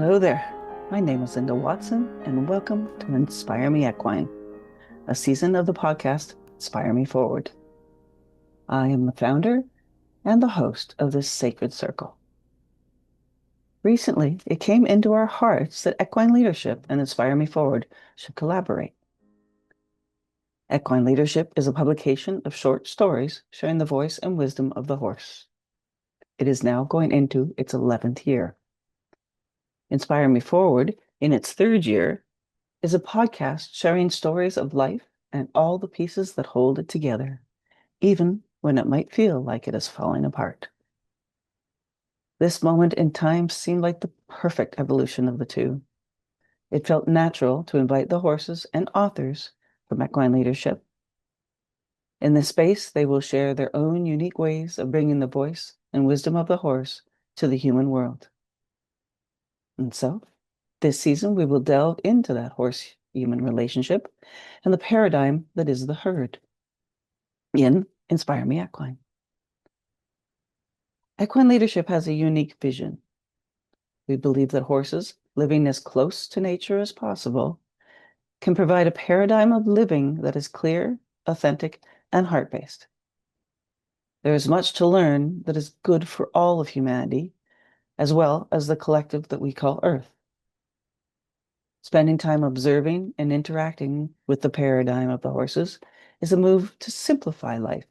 Hello there. My name is Linda Watson, and welcome to Inspire Me Equine, a season of the podcast Inspire Me Forward. I am the founder and the host of this sacred circle. Recently, it came into our hearts that Equine Leadership and Inspire Me Forward should collaborate. Equine Leadership is a publication of short stories sharing the voice and wisdom of the horse. It is now going into its 11th year. Inspire Me Forward, in its third year, is a podcast sharing stories of life and all the pieces that hold it together, even when it might feel like it is falling apart. This moment in time seemed like the perfect evolution of the two. It felt natural to invite the horses and authors from Equine Leadership. In this space, they will share their own unique ways of bringing the voice and wisdom of the horse to the human world. And so, this season, we will delve into that horse-human relationship and the paradigm that is the herd in Inspire Me Equine. Equine leadership has a unique vision. We believe that horses, living as close to nature as possible, can provide a paradigm of living that is clear, authentic, and heart-based. There is much to learn that is good for all of humanity, as well as the collective that we call Earth. Spending time observing and interacting with the paradigm of the horses is a move to simplify life,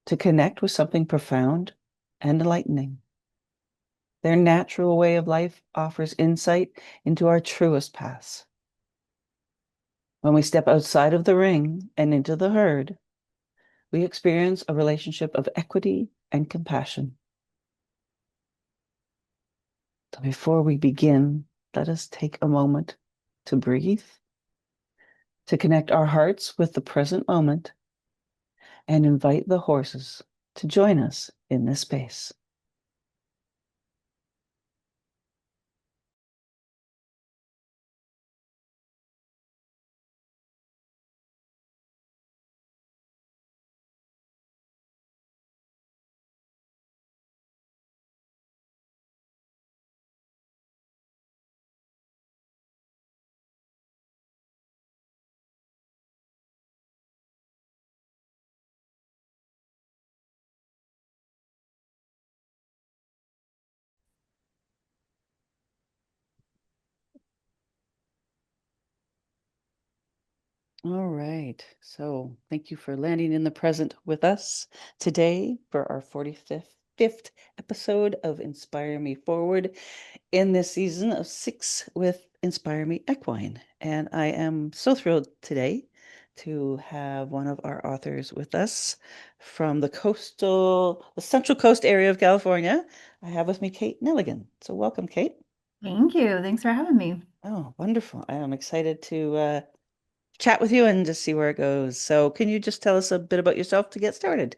to connect with something profound and enlightening. Their natural way of life offers insight into our truest paths. When we step outside of the ring and into the herd, we experience a relationship of equity and compassion. So before we begin, let us take a moment to breathe, to connect our hearts with the present moment, and invite the horses to join us in this space. All right. So thank you for landing in the present with us today for our 45th episode of Inspire Me Forward in this season of 6 with Inspire Me Equine. And I am so thrilled today to have one of our authors with us from the Central Coast area of California. I have with me Kate Neligan. So welcome, Kate. Thank you. Thanks for having me. Oh, wonderful. I am excited to chat with you and just see where it goes. So, can you just tell us a bit about yourself to get started?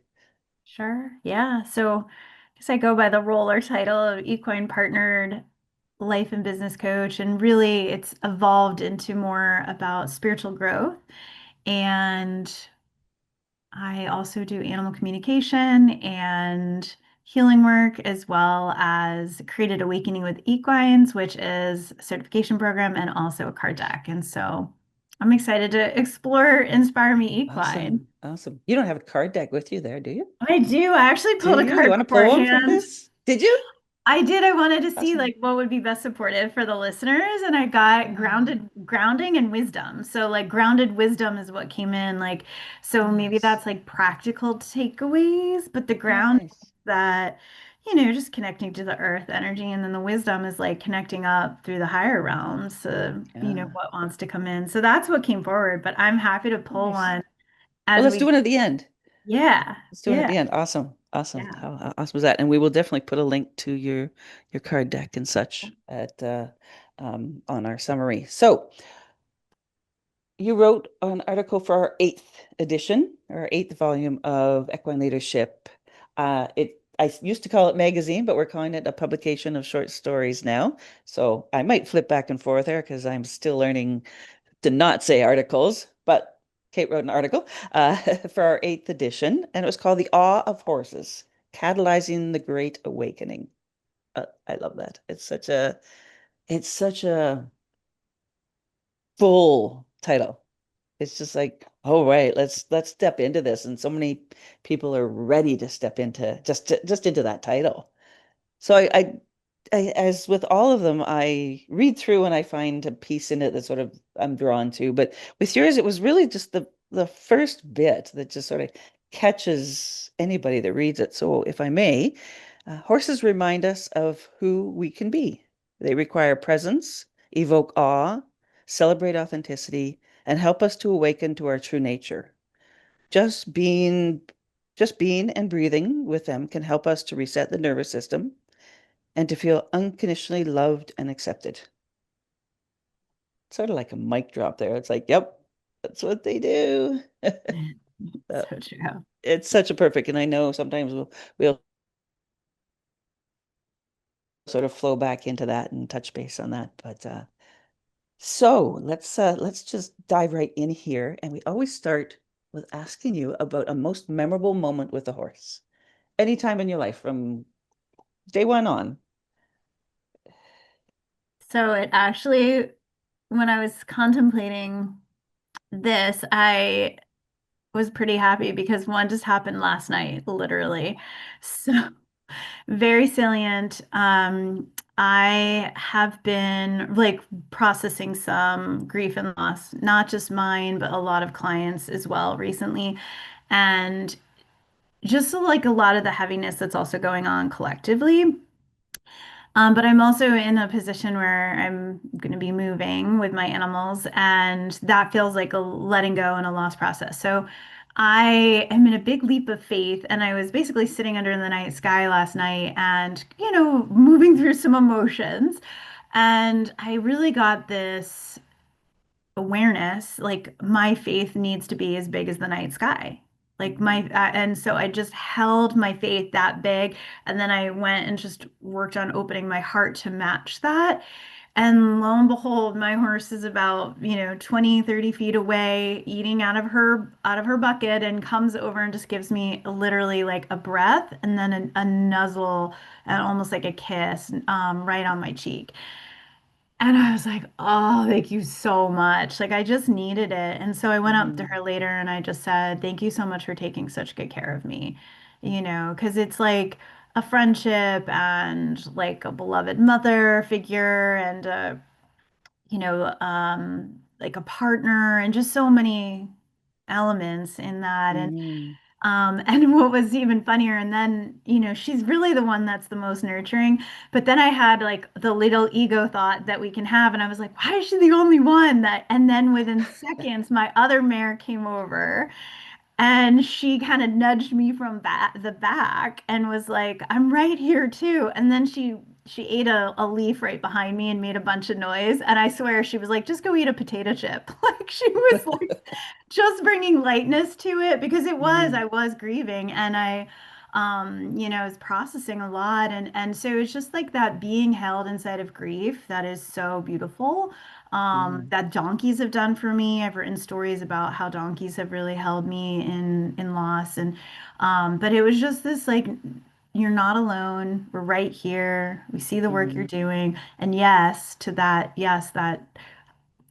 Sure. Yeah. So I guess I go by the role or title of equine partnered life and business coach. And really, it's evolved into more about spiritual growth. And I also do animal communication and healing work, as well as created Awakening with Equines, which is a certification program and also a card deck. And so I'm excited to explore Inspire Me Equine. Awesome. Awesome. You don't have a card deck with you there, do you? I do. I actually Do pulled a you? You card want to pull one from beforehand. this? Did you? I did. I wanted to see Awesome. like what would be best supportive for the listeners, and I got Ah, grounding and wisdom. So like grounded wisdom is what came in. Like, so maybe nice. that's like practical takeaways, but the ground Nice. that, just connecting to the earth energy, and then the wisdom is like connecting up through the higher realms, Yeah. what wants to come in. So that's what came forward, but I'm happy to pull Nice. one Well, as let's do we, one at the end. yeah, Let's do one at yeah, the end. Awesome. Awesome. yeah. How awesome was that? And we will definitely put a link to your card deck and such at on our summary. So, you wrote an article for our eighth edition, or our eighth volume of Equine Leadership. I used to call it magazine, but we're calling it a publication of short stories now. So I might flip back and forth there because I'm still learning to not say articles. But Kate wrote an article for our eighth edition, and it was called "The Awe of Horses: Catalyzing the Great Awakening." I love that. It's such a it's such a full title. It's just like, oh right, let's step into this. And so many people are ready to step into just into that title. So as with all of them, I read through and I find a piece in it that sort of I'm drawn to. But with yours, it was really just the first bit that just sort of catches anybody that reads it. So if I may, horses remind us of who we can be. They require presence, evoke awe, celebrate authenticity, and help us to awaken to our true nature. Just being just being and breathing with them can help us to reset the nervous system and to feel unconditionally loved and accepted. Sort of like a mic drop there. It's like, yep, that's what they do. Uh, So true. it's such a perfect, and I know sometimes we'll sort of flow back into that and touch base on that. But so let's just dive right in here. And we always start with asking you about a most memorable moment with a horse. Anytime in your life from day one on. So it actually, when I was contemplating this, I was pretty happy because one just happened last night, literally. So very salient. I have been like processing some grief and loss, not just mine, but a lot of clients as well recently. And just like a lot of the heaviness that's also going on collectively. But I'm also in a position where I'm going to be moving with my animals, and that feels like a letting go and a loss process. So I am in a big leap of faith, and I was basically sitting under the night sky last night and, moving through some emotions. And I really got this awareness, like my faith needs to be as big as the night sky. Like and so I just held my faith that big. And then I went and just worked on opening my heart to match that. And lo and behold, my horse is about, 20, 30 feet away, eating out of her bucket and comes over and just gives me literally like a breath and then a nuzzle and almost like a kiss right on my cheek. And I was like, oh, thank you so much. Like, I just needed it. And so I went up to Mhm. her later and I just said, thank you so much for taking such good care of me, because it's like a friendship and like a beloved mother figure and, like a partner and just so many elements in that. Mhm. And what was even funnier, and then, she's really the one that's the most nurturing. But then I had like the little ego thought that we can have, and I was like, why is she the only one that? And then within seconds, my other mare came over and she kind of nudged me from the back and was like, I'm right here too. And then she ate a leaf right behind me and made a bunch of noise. And I swear she was like, just go eat a potato chip. Like she was like just bringing lightness to it because Mhm. I was grieving and was processing a lot. And so it's just like that being held inside of grief that is so beautiful Mhm. that donkeys have done for me. I've written stories about how donkeys have really held me in loss, and but it was just this like you're not alone. We're right here. We see the work you're Mhm. doing, and yes to that. Yes, that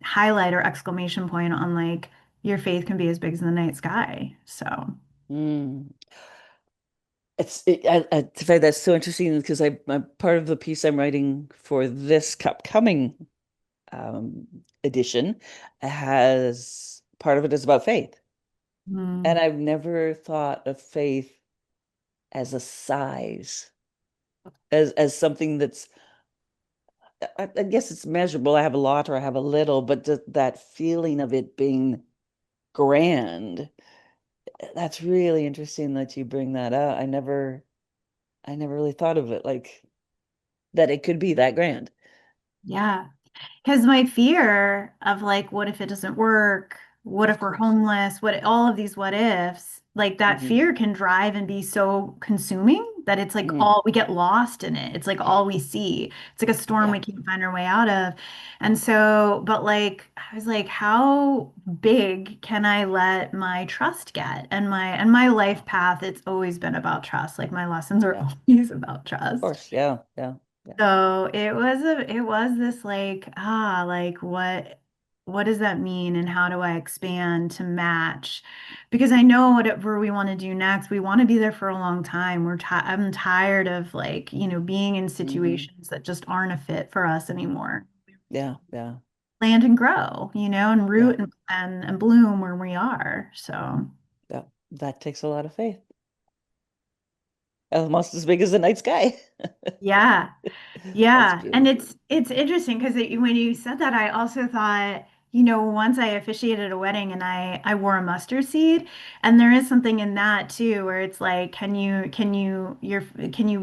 highlight or exclamation point on like your faith can be as big as the night sky. So, Mm. I find that so interesting because I'm part of the piece I'm writing for this upcoming um, edition has part of it is about faith, and mm, I've never thought of faith as a size, as something that's I guess it's measurable. I have a lot or I have a little, but that feeling of it being grand, that's really interesting that you bring that up. I never really thought of it like that it could be that grand. yeah. Because my fear of like, what if it doesn't work? What Of if we're course. homeless? What all of these what ifs, like that Hmm. fear can drive and be so consuming that it's like Hmm. all we get lost in it. It's like all we see. It's like a storm Yeah. we can't find our way out of. And so, but like I was like, how big can I let my trust get? And my life path, it's always been about trust. Like my lessons are Yeah. Of always about trust. course. Yeah. Yeah. Yeah. So it was this like, like what does that mean and how do I expand to match? Because I know whatever we want to do next, we want to be there for a long time. I'm tired of like, being in Hmm. situations that just aren't a fit for us anymore. Yeah. Yeah. Land and grow, and Yeah. root and bloom where we are. So Yeah. That takes a lot of faith. Almost as big as the night sky. yeah. That's Yeah, and beautiful. it's interesting because when you said that, I also thought, once I officiated a wedding and I wore a mustard seed, and there is something in that too, where it's like, can you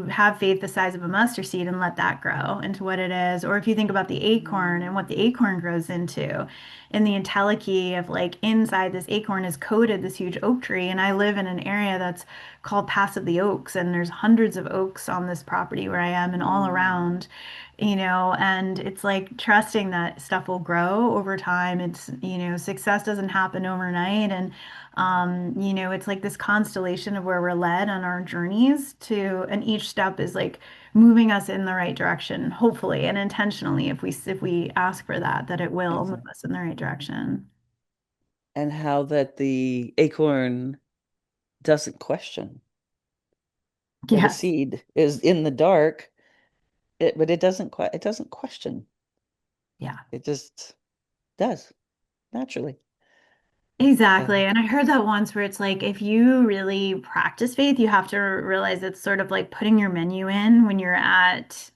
have faith the size of a mustard seed and let that grow into what it is? Or if you think about the acorn and what the acorn grows into, in the entelechy of like inside this acorn is coated this huge oak tree, and I live in an area that's called Pass of the Oaks, and there's hundreds of oaks on this property where I am and all Mm, around, and it's like trusting that stuff will grow over time. It's, success doesn't happen overnight. And, it's like this constellation of where we're led on our journeys and each step is like moving us in the right direction, hopefully, and intentionally, if we ask for that, that it will move exactly. us in the right direction. And how that the acorn doesn't question, or the Yes. seed is in the dark, but it doesn't question. Yeah. It just does naturally. Exactly. So And I heard that once where it's like if you really practice faith, you have to realize it's sort of like putting your menu in when you're at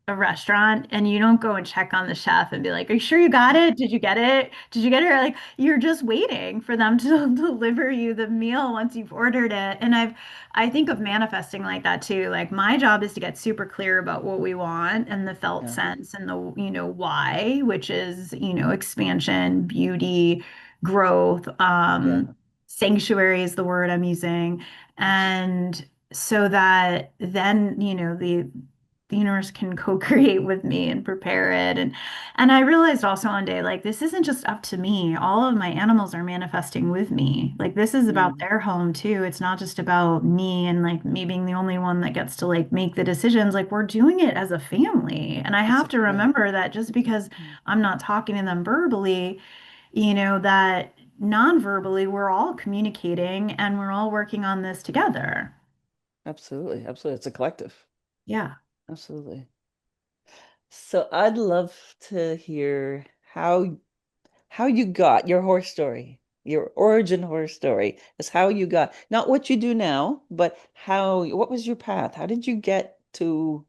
a restaurant and you don't go and check on the chef and be like, "Are you sure you got it? Did you get it? Did you get it?" Like you're just waiting for them to deliver you the meal once you've ordered it. And I think of manifesting like that too. Like my job is to get super clear about what we want and the felt yeah, sense and the, why, which is, expansion, beauty, growth, yeah, sanctuary is the word I'm using. And so that then, the universe can co-create with me and prepare it. And I realized also one day, like, this isn't just up to me. All of my animals are manifesting with me. Like, this is about mm, their home too. It's not just about me and like me being the only one that gets to like make the decisions. Like, we're doing it as a family. And I it's have a to yeah, remember that just because mm, I'm not talking to them verbally, that non-verbally, we're all communicating and we're all working on this together. absolutely, absolutely. It's a collective. Yeah. Absolutely. So I'd love to hear how you got your horse story, your origin horse story is how you got, not what you do now, but what was your path? How did you get to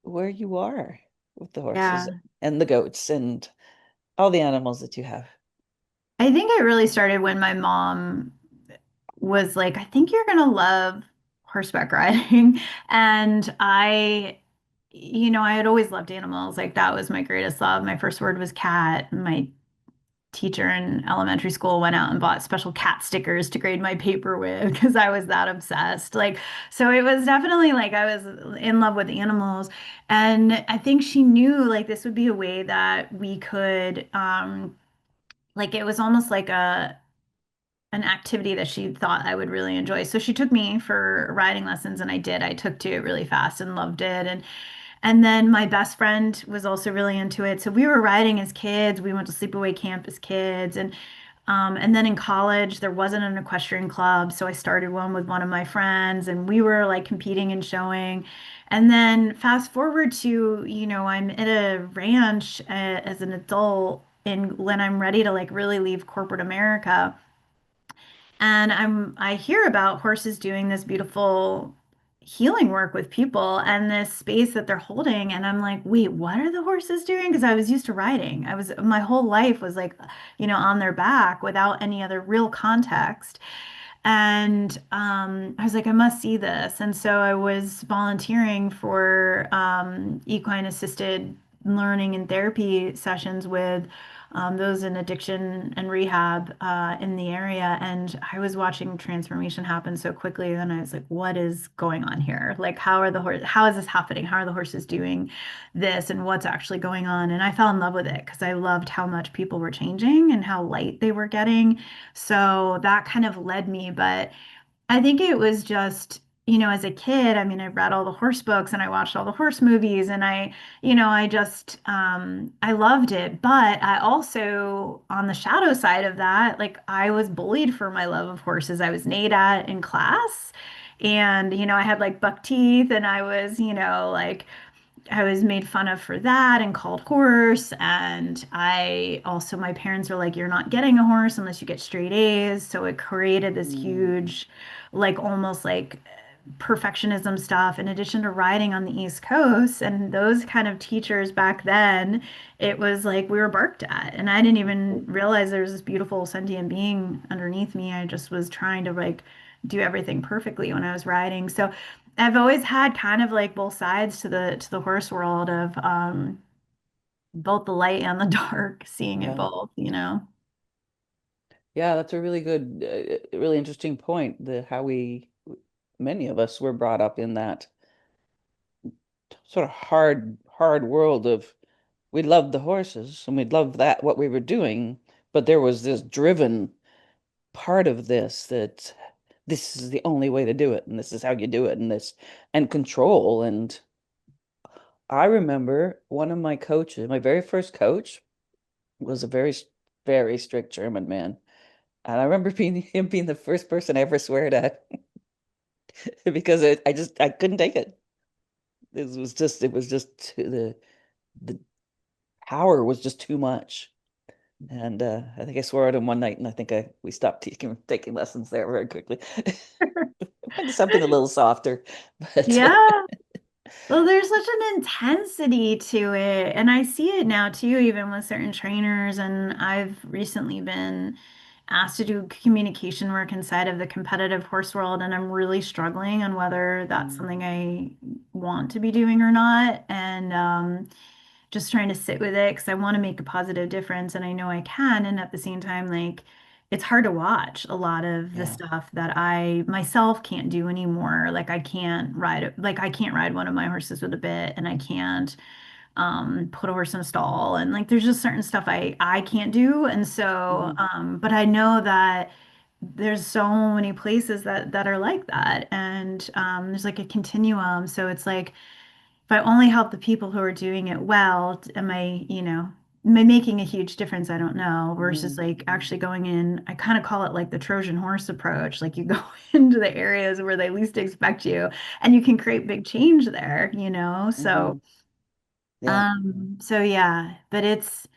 where you are with the horses Yeah. and the goats and all the animals that you have? I think it really started when my mom was like, I think you're gonna love horseback riding. And I had always loved animals. Like that was my greatest love. My first word was cat. My teacher in elementary school went out and bought special cat stickers to grade my paper with because I was that obsessed. Like, so it was definitely like I was in love with animals. And I think she knew like this would be a way that we could, like it was almost like an activity that she thought I would really enjoy. So she took me for riding lessons and I did. I took to it really fast and loved it. And then my best friend was also really into it. So we were riding as kids. We went to sleepaway camp as kids. And then in college, there wasn't an equestrian club. So I started one with one of my friends and we were like competing and showing. And then fast forward to, I'm at a ranch as an adult and when I'm ready to like really leave corporate America. And I hear about horses doing this beautiful healing work with people and this space that they're holding. And I'm like, wait, what are the horses doing? Because I was used to riding. My whole life was like, on their back without any other real context. And I was like, I must see this. And so I was volunteering for equine assisted learning and therapy sessions with those in addiction and rehab in the area. And I was watching transformation happen so quickly. And I was like, what is going on here? Like, how is this happening? How are the horses doing this? And what's actually going on? And I fell in love with it because I loved how much people were changing and how light they were getting. So that kind of led me. But I think it was just, as a kid, I mean, I read all the horse books and I watched all the horse movies and I just, I loved it. But I also, on the shadow side of that, like I was bullied for my love of horses. I was neighed at in class and, I had like buck teeth and I was, like, I was made fun of for that and called horse. And I also, my parents were like, you're not getting a horse unless you get straight A's. So it created this Mm, huge, like almost like perfectionism stuff in addition to riding on the East Coast. And those kind of teachers back then, it was like we were barked at. And I didn't even realize there was this beautiful sentient being underneath me. I just was trying to like do everything perfectly when I was riding. So I've always had kind of like both sides to the horse world of both the light and the dark, seeing it yeah. both. Yeah, that's a really good, really interesting point. The how we, many of us were brought up in that sort of hard world of we loved the horses and we loved that what we were doing, but there was this driven part of this that this is the only way to do it, and this is how you do it, and this and control. And I remember one of my coaches, my very first coach, was a very strict German man. And I remember being him being the first person I ever sweared at because I couldn't take it. It was just the power was just too much. And I think I swore at him one night, and I think I we stopped taking lessons there very quickly. Went to something a little softer, but Yeah. Well, there's such an intensity to it. And I see it now too, even with certain trainers. And I've recently been asked to do communication work inside of the competitive horse world. And I'm really struggling on whether that's mm, something I want to be doing or not. And just trying to sit with it because I want to make a positive difference and I know I can. And at the same time, like it's hard to watch a lot of the yeah, stuff that I myself can't do anymore. Like I can't ride one of my horses with a bit and I can't put a horse in a stall. And like there's just certain stuff I can't do. And so, mhm, but I know that there's so many places that are like that. And there's like a continuum. So it's like if I only help the people who are doing it well, am I making a huge difference? I don't know. Versus mm, like actually going in, I kind of call it like the Trojan horse approach. Like you go into the areas where they least expect you and you can create big change there. So, mhm, yeah, so yeah, but it's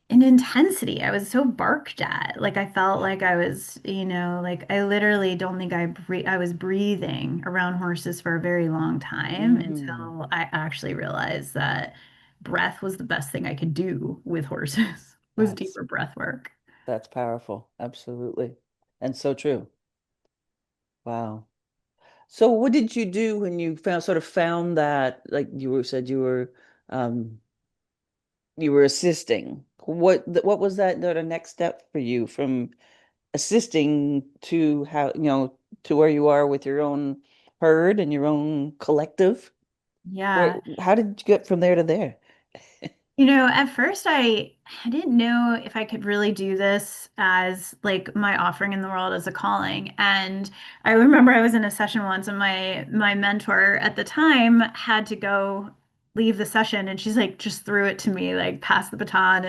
an intensity. I was so barked at. Like I felt yeah. like I was, like I literally don't think I was breathing around horses for a very long time Mm, until I actually realized that breath was the best thing I could do with horses was that's deeper breath work. that's powerful. Absolutely. And so true. Wow. So what did you do when you found that like said um you were assisting? What was that the next step for you from assisting to how to where you are with your own herd and your own collective? Where Yeah. how did you get from there to there? At first I didn't know if I could really do this as like my offering in the world as a calling. And I remember I was in a session once and my mentor at the time had to go leave the session and she's like just threw it to me, like pass the baton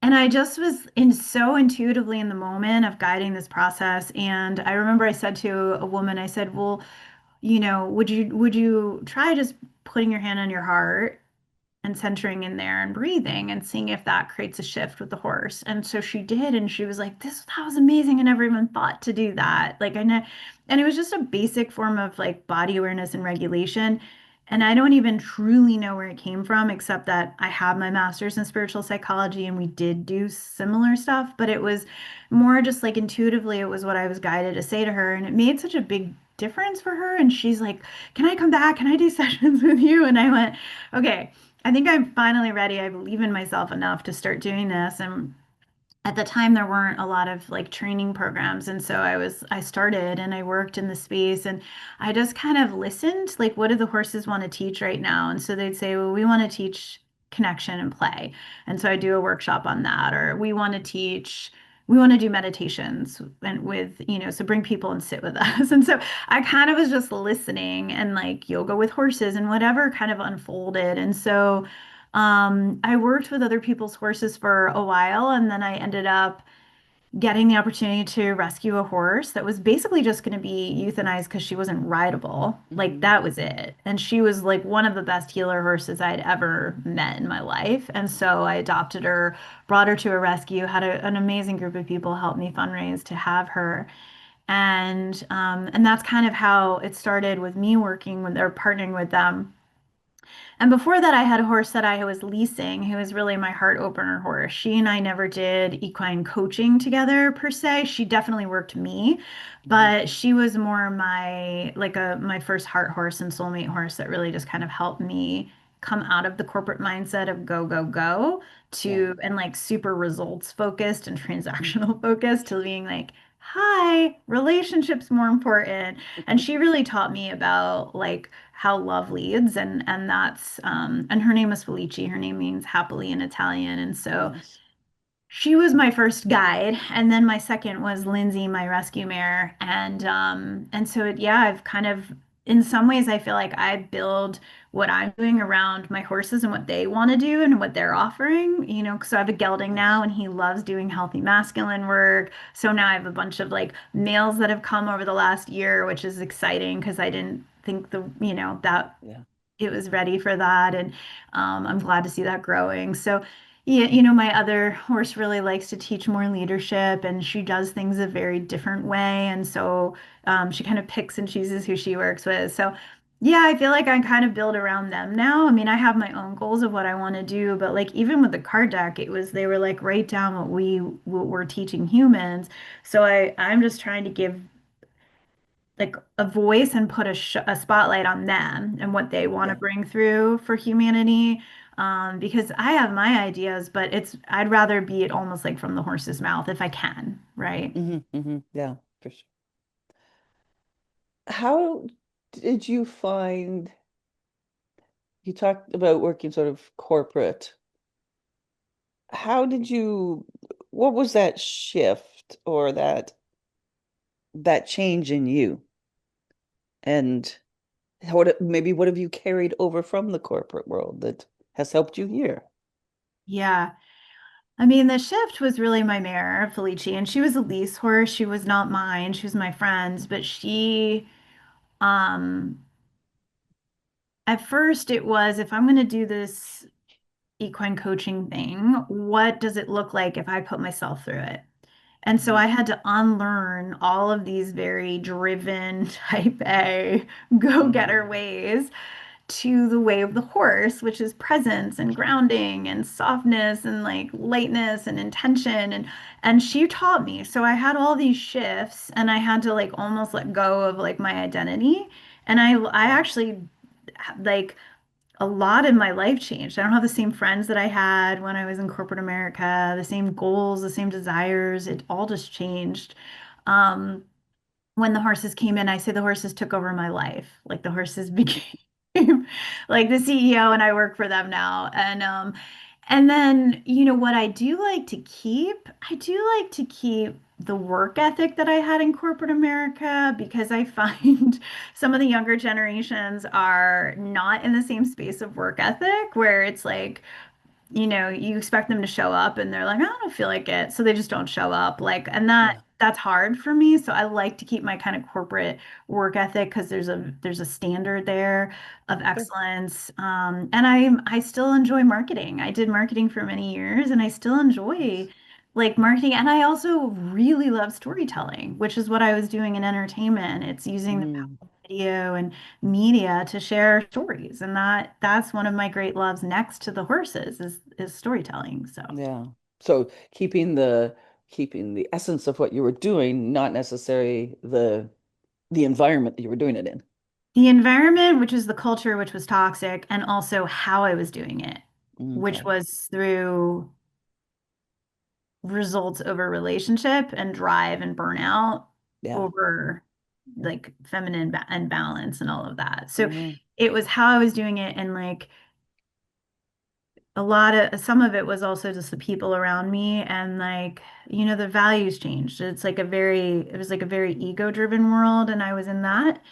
and I just was in so intuitively in the moment of guiding this process. And I remember I said to a woman, I said, well, would you try just putting your hand on your heart and centering in there and breathing and seeing if that creates a shift with the horse. And so she did, and she was like, that was amazing. I never even thought to do that. Like I know, and it was just a basic form of like body awareness and regulation. And I don't even truly know where it came from, except that I have my master's in spiritual psychology and we did do similar stuff, but it was more just like intuitively, it was what I was guided to say to her. And it made such a big difference for her. And she's like, can I come back? Can I do sessions with you? And I went, okay. I think I'm finally ready. I believe in myself enough to start doing this. And at the time, there weren't a lot of like training programs. And so I started and I worked in the space and I just kind of listened, like, what do the horses want to teach right now? And so they'd say, well, we want to teach connection and play. And so I do a workshop on that. Or we want to teach we want to do meditations and with, so bring people and sit with us. And so I kind of was just listening and like yoga with horses and whatever kind of unfolded. And so I worked with other people's horses for a while, and then I ended up getting the opportunity to rescue a horse that was basically just going to be euthanized because she wasn't rideable. Like Hmm. that was it. And she was like one of the best healer horses I'd ever met in my life. And so I adopted her, brought her to a rescue, had an amazing group of people help me fundraise to have her. And that's kind of how it started with me working with or partnering with them. And before that, I had a horse that I was leasing, who was really my heart opener horse. She and I never did equine coaching together per se. She definitely worked me, Hmm. but she was more my first heart horse and soulmate horse that really just kind of helped me come out of the corporate mindset of go, go, go Yeah. to and like super results focused and Mhm. transactional focused to being like, hi, relationships more important. And she really taught me about like how love leads, and that's and her name is Felice. Her name means happily in Italian. And so Nice. she was my first guide, and then my second was Lindsay, my rescue mare. And so yeah, I've kind of in some ways I feel like I build what I'm doing around my horses and what they want to do and what they're offering, because I have a gelding now Nice. and he loves doing healthy masculine work. So now I have a bunch of like males that have come over the last year, which is exciting because I didn't think that Yeah. it was ready for that. And I'm glad to see that growing. So, yeah, my other horse really likes to teach more leadership, and she does things a very different way. And so she kind of picks and chooses who she works with. So, yeah, I feel like I kind of build around them now. I mean, I have my own goals of what I want to do, but like even with the card deck, they were like write down what we're teaching humans. So I'm just trying to give like a voice and put a spotlight on them and what they want to Yeah. bring through for humanity. Because I have my ideas, but I'd rather be it almost like from the horse's mouth if I can, right? Hmm. Hmm. Yeah, for sure. How did you find you talked about working sort of corporate? How did you, what was that shift or that change in you? And maybe what have you carried over from the corporate world that has helped you here? Yeah. I mean, the shift was really my mare, Felici, and she was a lease horse. She was not mine. She was my friend's, but um, at first it was, if I'm going to do this equine coaching thing, what does it look like if I put myself through it? And so Hmm. I had to unlearn all of these very driven type A go-getter Hmm. ways to the way of the horse, which is presence and grounding and softness and like lightness and intention. And she taught me. So I had all these shifts and I had to like almost let go of like my identity. And I Yeah. actually like a lot in my life changed. I don't have the same friends that I had when I was in corporate America, the same goals, the same desires. It all just changed. Um, when the horses came in, I say the horses took over my life. Like the horses became like the CEO, and I work for them now. And then, what I do like to keep the work ethic that I had in corporate America because I find some of the younger generations are not in the same space of work ethic where it's like, you expect them to show up and they're like, I don't feel like it. So they just don't show up. Like, and Yeah. that's hard for me. So I like to keep my kind of corporate work ethic because there's a standard there of Sure. excellence. And I still enjoy marketing. I did marketing for many years and I still enjoy Nice. like marketing. And I also really love storytelling, which is what I was doing in entertainment. It's using the power Mm, of video and media to share stories, and that's one of my great loves next to the horses is storytelling. So yeah. So keeping the essence of what you were doing, not necessarily the environment that you were doing it in. the environment, which is the culture, which was toxic, and also how I was doing it, which Okay. was through results over relationship and drive and burnout Yeah. over like feminine and balance and all of that. So Hmm. it was how I was doing it and like a lot of some of it was also just the people around me and like, the values changed. It was like a very ego-driven world and I was in that.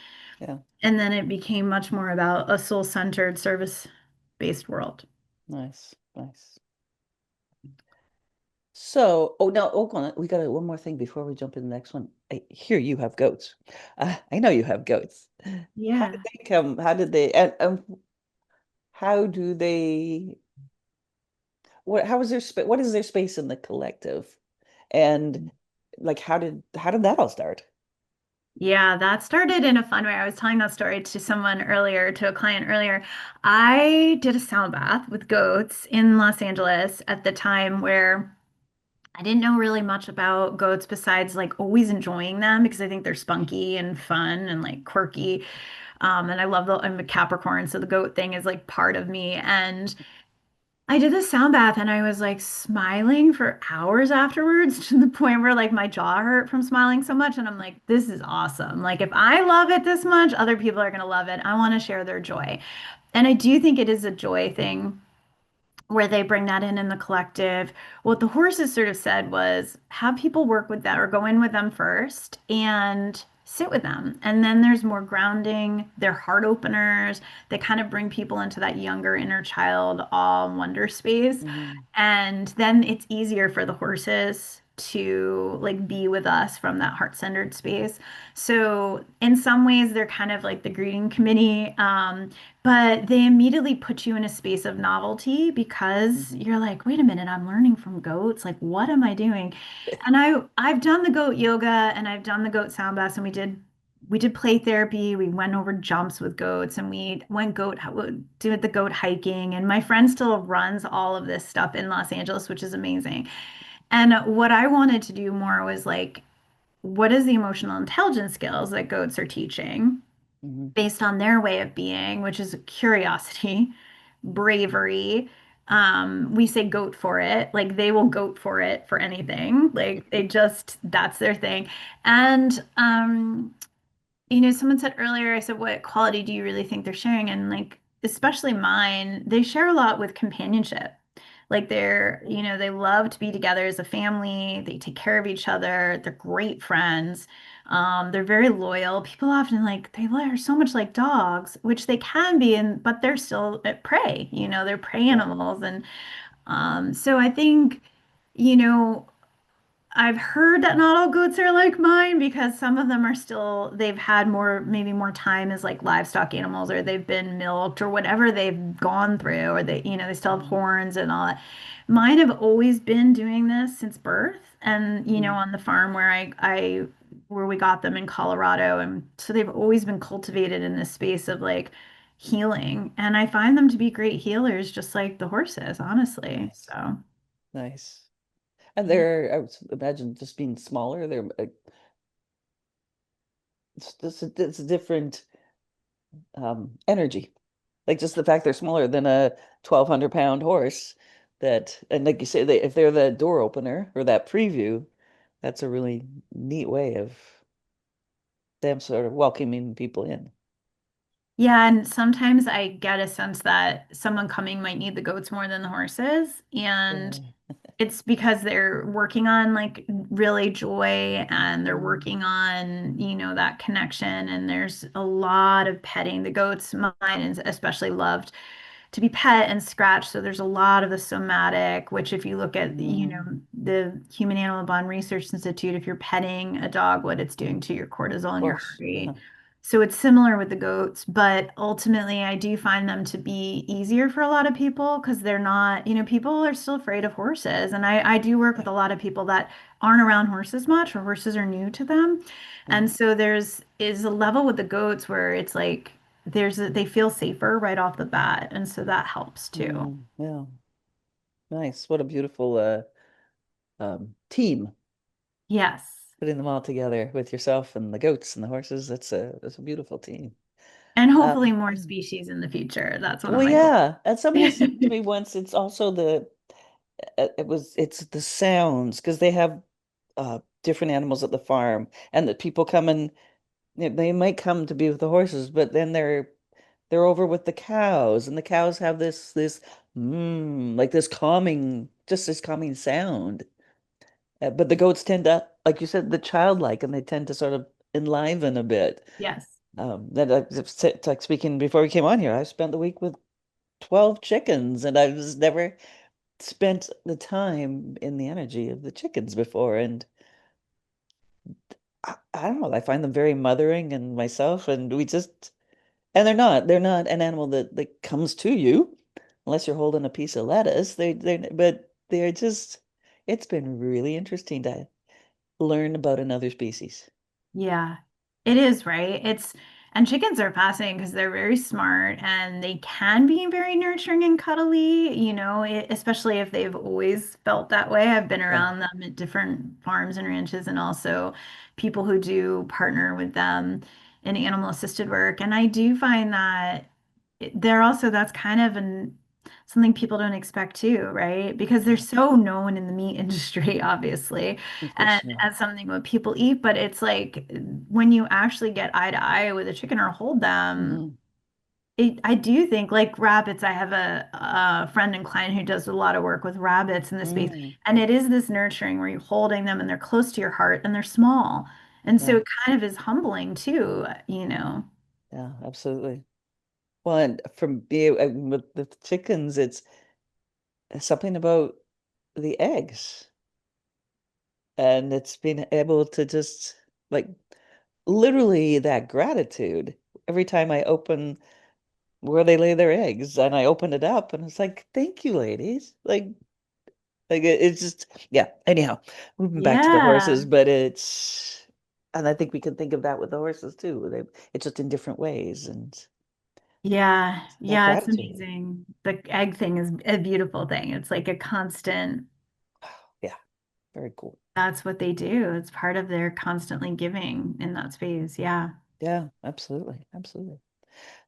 Yeah. And then it became much more about a soul-centered, service-based world. Nice. Nice. So, oh no, hold on. We got one more thing before we jump in the next one. I hear you have goats. I know you have goats. How did Yeah. they come? How did they, and how do they, how is their space? What is their space in the collective? And like, how did that all start? Yeah, that started in a fun way. I was telling that story to someone earlier, to a client earlier. I did a sound bath with goats in Los Angeles at the time where I didn't know really much about goats besides like always enjoying them because I think they're spunky and fun and like quirky. And I'm a Capricorn, so the goat thing is like part of me. And I did the sound bath and I was like smiling for hours afterwards to the point where like my jaw hurt from smiling so much. And I'm like, this is awesome. Like, if I love it this much, other people are going to love it. I want to share their joy. And I do think it is a joy thing where they bring that in the collective. What the horses sort of said was have people work with that or go in with them first and sit with them. And then there's more grounding, they're heart openers. They kind of bring people into that younger inner child awe and wonder space. Hmm. And then it's easier for the horses to like be with us from that heart-centered space. So in some ways they're kind of like the greeting committee. But they immediately put you in a space of novelty because Hmm. you're like, wait a minute, I'm learning from goats. Like, what am I doing? And I've done the goat yoga and I've done the goat sound baths and we did play therapy. We went over jumps with goats and we went did the goat hiking. And my friend still runs all of this stuff in Los Angeles, which is amazing. And what I wanted to do more was like, what is the emotional intelligence skills that goats are teaching? Hmm. Based on their way of being, which is curiosity, bravery. We say goat for it. Like they will goat for it for anything. Like that's their thing. And someone said earlier, I said, what quality do you really think they're sharing? And like, especially mine, they share a lot with companionship. Like they love to be together as a family. They take care of each other. They're great friends. They're very loyal. People often like they are so much like dogs, which they can be, but they're still at prey. They're prey Yeah. animals, and so I think, you know, I've heard that not all goats are like mine because some of them are still, they've had maybe more time as like livestock animals or they've been milked or whatever they've gone through or they still have Hmm. horns and all that. Mine have always been doing this since birth and, Hmm. on the farm where we got them in Colorado. And so they've always been cultivated in this space of like healing. And I find them to be great healers, just like the horses, honestly. Nice. So, Nice. And yeah. I would imagine just being smaller, it's a different energy. Like just the fact they're smaller than a 1,200-pound horse and like you say, if they're the door opener or that preview, that's a really neat way of them sort of welcoming people in. Yeah, and sometimes I get a sense that someone coming might need the goats more than the horses. And Yeah. it's because they're working on like really joy and they're Mm. working on, that connection. And there's a lot of petting. The goats, mine is especially loved to be pet and scratched. So there's a lot of the somatic, which if you look at, Mm. the Human Animal Bond Research Institute, if you're petting a dog, what it's doing to your cortisol Of and your heart course. rate. So it's similar with the goats, but ultimately I do find them to be easier for a lot of people because they're not, people are still afraid of horses. And I do work Yeah. with a lot of people that aren't around horses much or horses are new to them. Mm. And so is a level with the goats where it's like they feel safer right off the bat, and so that helps too. Mm. Yeah. Nice. What a beautiful team. Yes. Putting them all together with yourself and the goats and the horses. That's a beautiful team. And hopefully Um, more species in the future. That's one of well, my goals. yeah. And somebody said to me once, it's also it's the sounds because they have different animals at the farm, and that people come and they might come to be with the horses, but then they're over with the cows, and the cows have this like this calming, just this calming sound. But the goats tend to, like you said, the childlike, and they tend to sort of enliven a bit. Yes. It's like speaking before we came on here, I spent the week with 12 chickens, and I was never spent the time in the energy of the chickens before. And I don't know, I find them very mothering and myself, and and they're not an animal that comes to you unless you're holding a piece of lettuce. But they're just, it's been really interesting to learn about another species. Yeah, it is, right? And chickens are fascinating because they're very smart and they can be very nurturing and cuddly, especially if they've always felt that way. I've been Yeah. around them at different farms and ranches and also people who do partner with them in animal assisted work. And I do find that they're also, that's kind of something people don't expect too, right? Because they're Yeah. so known in the meat industry, obviously, Of and course, yeah. as something what people eat, but it's like when you actually get eye to eye with a chicken or hold them, Hmm. I do think like rabbits, I have a friend and client who does a lot of work with rabbits in this space, Mm. and it is this nurturing where you're holding them and they're close to your heart and they're small. And so Yeah. it kind of is humbling too. Yeah, absolutely. Well, and from you with the chickens, it's something about the eggs, and it's being able to just like literally that gratitude every time I open where they lay their eggs, and I open it up, and it's like, thank you, ladies. It's just, yeah. Anyhow, moving back to the horses, Yeah. but and I think we can think of that with the horses too. It's just in different ways, and Yeah, that yeah, it's gratitude. amazing. The egg thing is a beautiful thing. It's like a constant, Yeah, very cool. that's what they do. It's part of their constantly giving in that space. Yeah. Yeah, absolutely, absolutely.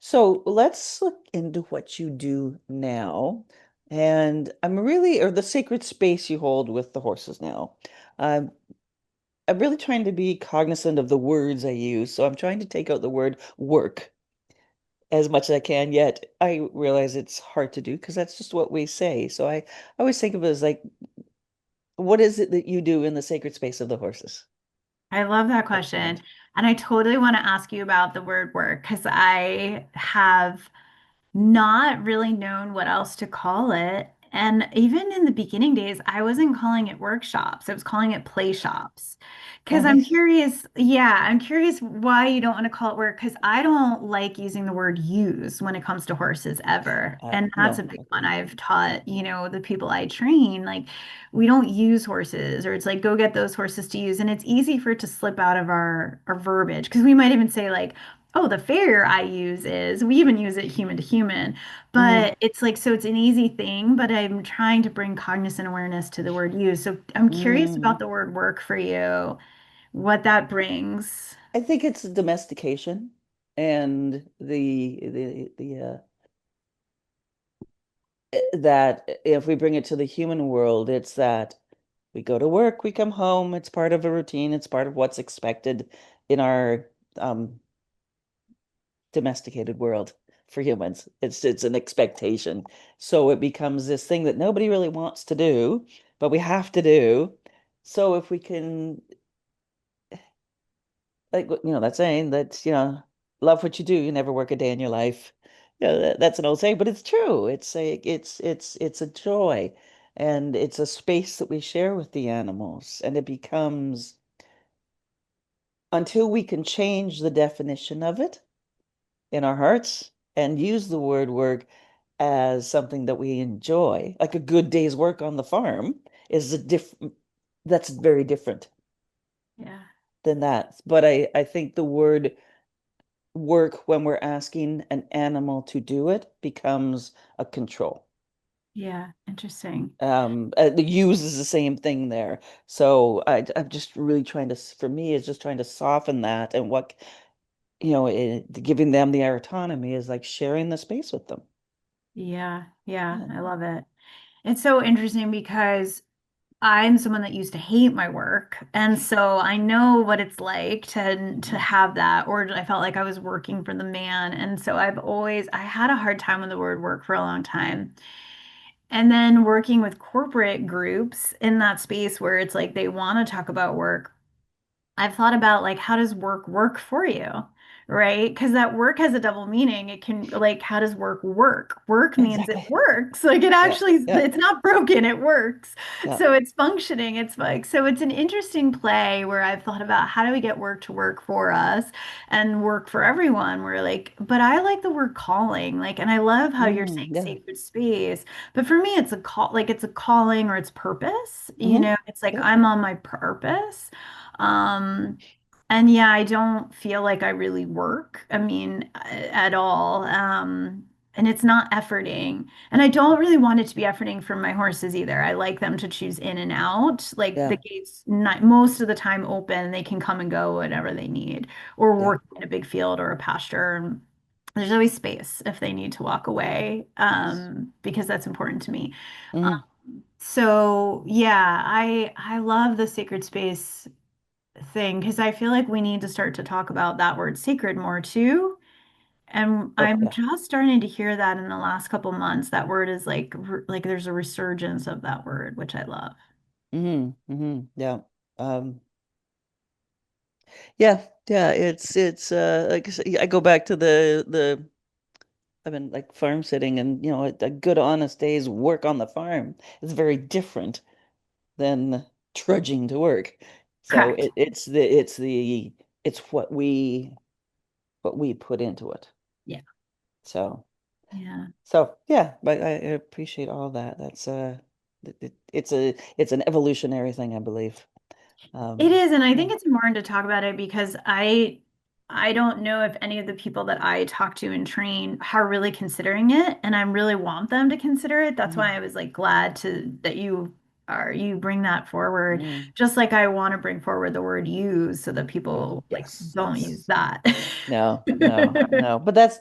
So let's look into what you do now. And or the sacred space you hold with the horses now. Um, I'm really trying to be cognizant of the words I use. So I'm trying to take out the word work as much as I can, yet I realize it's hard to do because that's just what we say. So I always think of it as like, what is it that you do in the sacred space of the horses? I love that At the question. moment. And I totally want to ask you about the word work because I have not really known what else to call it. And even in the beginning days, I wasn't calling it workshops. I was calling it play shops. Oh, Because I'm nice. curious, yeah, I'm curious why you don't want to call it work. Because I don't like using the word use when it comes to horses ever. And that's a No, big one. agreed. I've taught, the people I train, like we don't use horses, or it's like go get those horses to use. And it's easy for it to slip out of our verbiage because we might even say like, oh, the fair I use is, we even use it human to human, Mm, but it's like, so it's an easy thing, but I'm trying to bring cognizant awareness to the word use. So I'm curious about mm. the word work for you, what that brings. I think it's domestication and the that if we bring it to the human world, it's that we go to work, we come home, it's part of a routine, it's part of what's expected in our um domesticated world for humans. It's an expectation. So it becomes this thing that nobody really wants to do, but we have to do. So if we can, like, that saying that, love what you do, you never work a day in your life. That's an old saying, but it's true. It's a joy, and it's a space that we share with the animals, and it becomes, until we can change the definition of it in our hearts and use the word work as something that we enjoy, like a good day's work on the farm is that's very different Yeah. than that. But I think the word work, when we're asking an animal to do it, becomes a control. Yeah. Interesting. The use is the same thing there. So I'm just really trying to, for me, it's just trying to soften that, and giving them the autonomy is like sharing the space with them. Yeah. Yeah. Yeah. I love it. It's so interesting because I'm someone that used to hate my work. And so I know what it's like to Mhm. have that, or I felt like I was working for the man. And so I had a hard time with the word work for a long time. And then working with corporate groups in that space where it's like they want to talk about work, I've thought about like how does work work for you? Right? Because that work has a double meaning. It can like how does work work? Work means it Exactly. works. Like it Yeah. actually Yeah. it's not broken, it works. Yeah. So it's functioning. It's like so it's an interesting play where I've thought about how do we get work to work for us and work for everyone. We're like, but I like the word calling. Like, and I love how you're saying Yeah. sacred space. But for me, it's a call, like it's a calling or it's purpose. Hmm. It's like Yeah. I'm on my purpose. Um, and yeah, I don't feel like I really work. I mean, at all. And it's not efforting. And I don't really want it to be efforting for my horses either. I like them to choose in and out. Like the Yeah. gates not most of the time open, they can come and go whenever they need, or Yeah. work in a big field or a pasture. And there's always space if they need to walk away, Yes. because that's important to me. Hmm. So yeah, I love the sacred space thing because I feel like we need to start to talk about that word sacred more too. And Oh, I'm yeah. just starting to hear that in the last couple months. That word is like there's a resurgence of that word, which I love. Yeah. Um, yeah. Yeah. It's like I said, I go back to the I've been like farm sitting, and a good honest day's work on the farm is very different than trudging to work. So Correct. it's what we put into it. Yeah. So Yeah. yeah, but I appreciate all that. That's it's an evolutionary thing, I believe. It Um, is, and I yeah. think it's important to talk about it because I don't know if any of the people that I talk to and train are really considering it, and I really want them to consider it. That's why Mhm. I was like glad to that you bring that forward, Mhm. just like I want to bring forward the word use so that people like Yes, don't use yes. that. No, no, no. But that's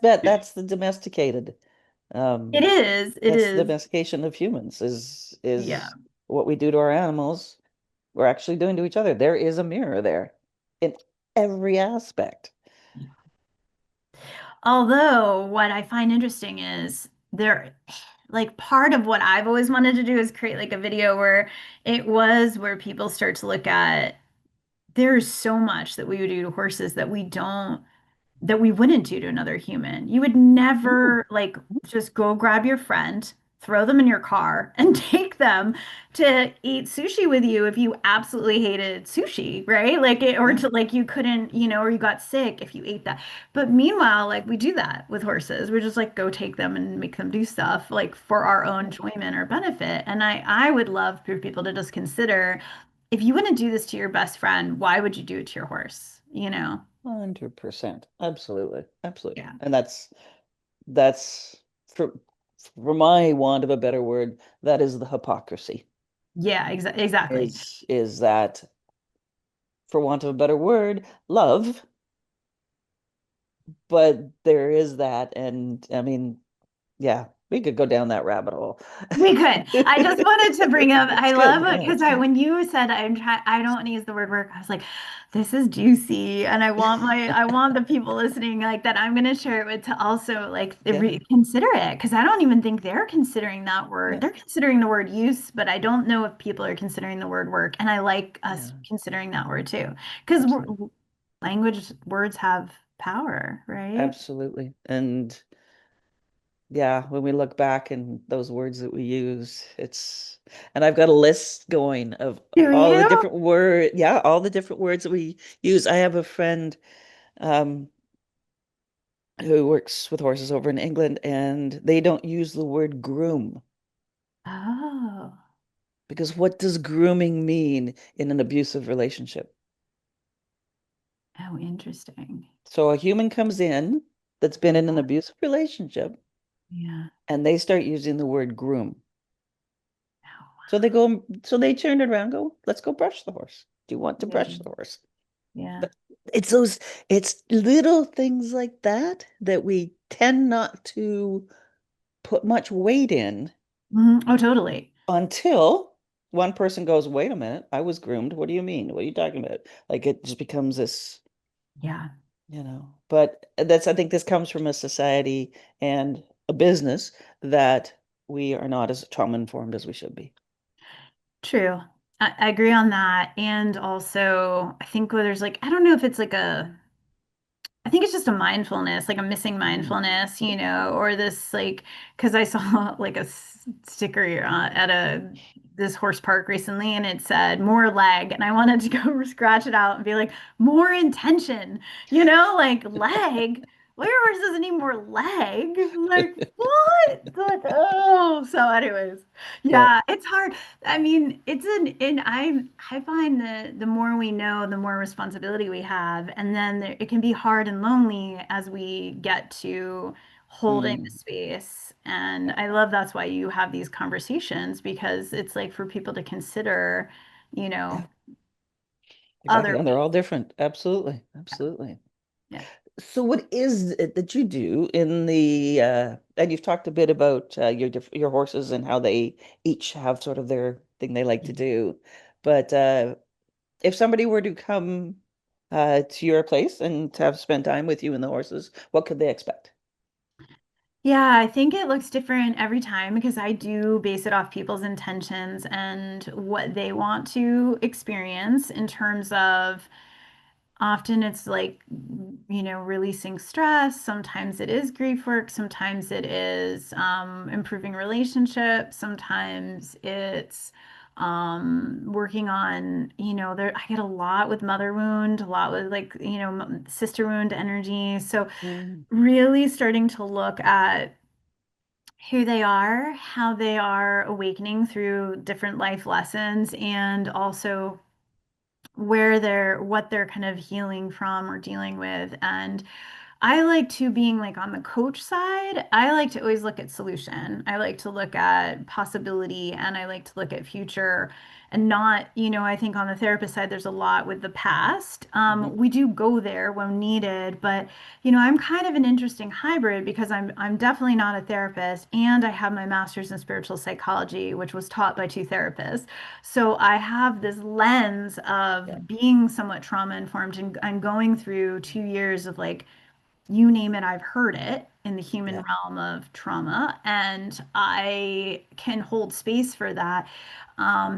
the domesticated. It Um, is, it that's the is. domestication of humans Yeah. is what we do to our animals, we're actually doing to each other. There is a mirror there in every aspect. Although what I find interesting is there like part of what I've always wanted to do is create like a video where it was where people start to look at there's so much that we would do to horses that we wouldn't do to another human. You would Mm, never like just go grab your friend, throw them in your car, and take them to eat sushi with you if you absolutely hated sushi, right? Like it, or yeah, to like you couldn't, or you got sick if you ate that. But meanwhile, like we do that with horses. We just like go take them and make them do stuff like for our own yeah, enjoyment or benefit. And I would love for people to just consider if you wouldn't do this to your best friend, why would you do it to your horse? 100%. Absolutely. Absolutely. Yeah. And that's for my want of a better word, that is the hypocrisy. Yeah, exactly. Is that, for want of a better word, love, but there is that, and I mean, yeah, we could go down that rabbit hole. We could. I just wanted to bring up, I It's good. love it No, because it's good. when you said I don't want to use the word work, I was like, this is juicy. And I want the people listening like that I'm going to share it with to also like Yeah, consider it because I don't even think they're considering that word. yeah, They're considering the word use, but I don't know if people are considering the word work. And I like yeah, us considering that word too because absolutely. language words have power, right? Absolutely. And yeah, when we look back and those words that we use, and I've got a list going of Do all the you? different word, yeah, all the different words that we use. I have a friend um who works with horses over in England, and they don't use the word groom, Oh, because what does grooming mean in an abusive relationship? oh, interesting. So a human comes in that's been in an abusive relationship, Yeah. and they start using the word groom. Oh, So they turn it around, and go, let's go brush the horse. Do you want to yeah. brush the horse? Yeah. But it's those, it's little things like that that we tend not to put much weight in Oh, totally. until one person goes, wait a minute, I was groomed. What do you mean? What are you talking about? Like it just becomes this, Yeah, but I think this comes from a society and a business that we are not as trauma informed as we should be. true. I agree on that. And also, I think where there's like, I don't know if it's like I think it's just a mindfulness, like a missing Mm. mindfulness, or this like, because I saw like a sticker at this horse park recently, and it said more leg, and I wanted to go scratch it out and be like more intention, like leg. Where horse doesn't need more leg? Like what? Like, oh, so anyways, Yeah. yeah, it's hard. I mean, and I find that the more we know, the more responsibility we have, and then it can be hard and lonely as we get to holding the Mm. space. And I love that's why you have these conversations because it's like for people to consider, you know, Yeah, exactly. other And they're all different. Absolutely. Absolutely. yeah. So what is it that you do in the and you've talked a bit about your horses and how they each have sort of their thing they like to do. But if somebody were to come to your place and to have spent time with you and the horses, what could they expect? Yeah, I think it looks different every time because I do base it off people's intentions and what they want to experience in terms of often it's like, releasing stress. Sometimes it is grief work. Sometimes it is improving relationships. Sometimes it's working on, I get a lot with mother wound, a lot with like, sister wound energy. So Mm, really starting to look at who they are, how they are awakening through different life lessons, and also what they're kind of healing from or dealing with. And I like to being like on the coach side, I like to always look at solution. I like to look at possibility and I like to look at future and not, I think on the therapist side, there's a lot with the past. mhm. We do go there when needed, but I'm kind of an interesting hybrid because I'm definitely not a therapist and I have my master's in spiritual psychology, which was taught by two therapists. So I have this lens Yeah, of being somewhat trauma informed and going through 2 years of like you name it, I've heard it in the human yeah, realm of trauma, and I can hold space for that.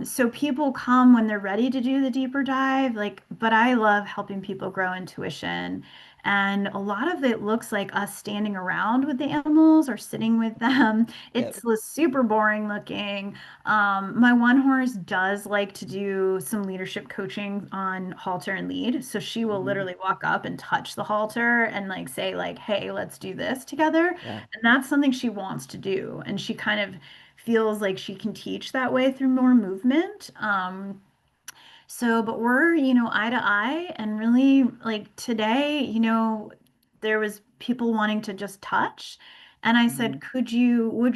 So people come when they're ready to do the deeper dive, like, but I love helping people grow intuition. And a lot of it looks like us standing around with the animals or sitting with them. yeah. It's super boring looking. My one horse does like to do some leadership coaching on halter and lead. So she will Mhm. literally walk up and touch the halter and like say like, "Hey, let's do this together." Yeah. And that's something she wants to do. And she kind of feels like she can teach that way through more movement. But we're, eye to eye and really like today, there was people wanting to just touch. And I Mhm. said, would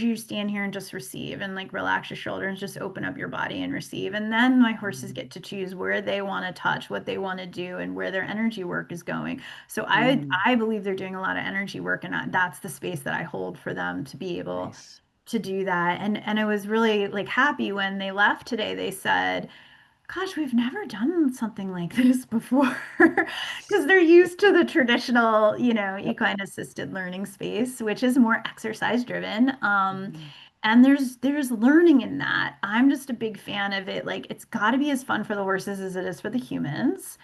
you stand here and just receive and like relax your shoulders, just open up your body and receive. And then my horses Mhm. get to choose where they want to touch, what they want to do, and where their energy work is going. So Mm. I believe they're doing a lot of energy work, and that's the space that I hold for them to be able Nice. to do that. And I was really like happy when they left today. They said, gosh, we've never done something like this before because they're used to the traditional, Yep. equine assisted learning space, which is more exercise driven. Mhm. And there's learning in that. I'm just a big fan of it. Like it's got to be as fun for the horses as it is for the humans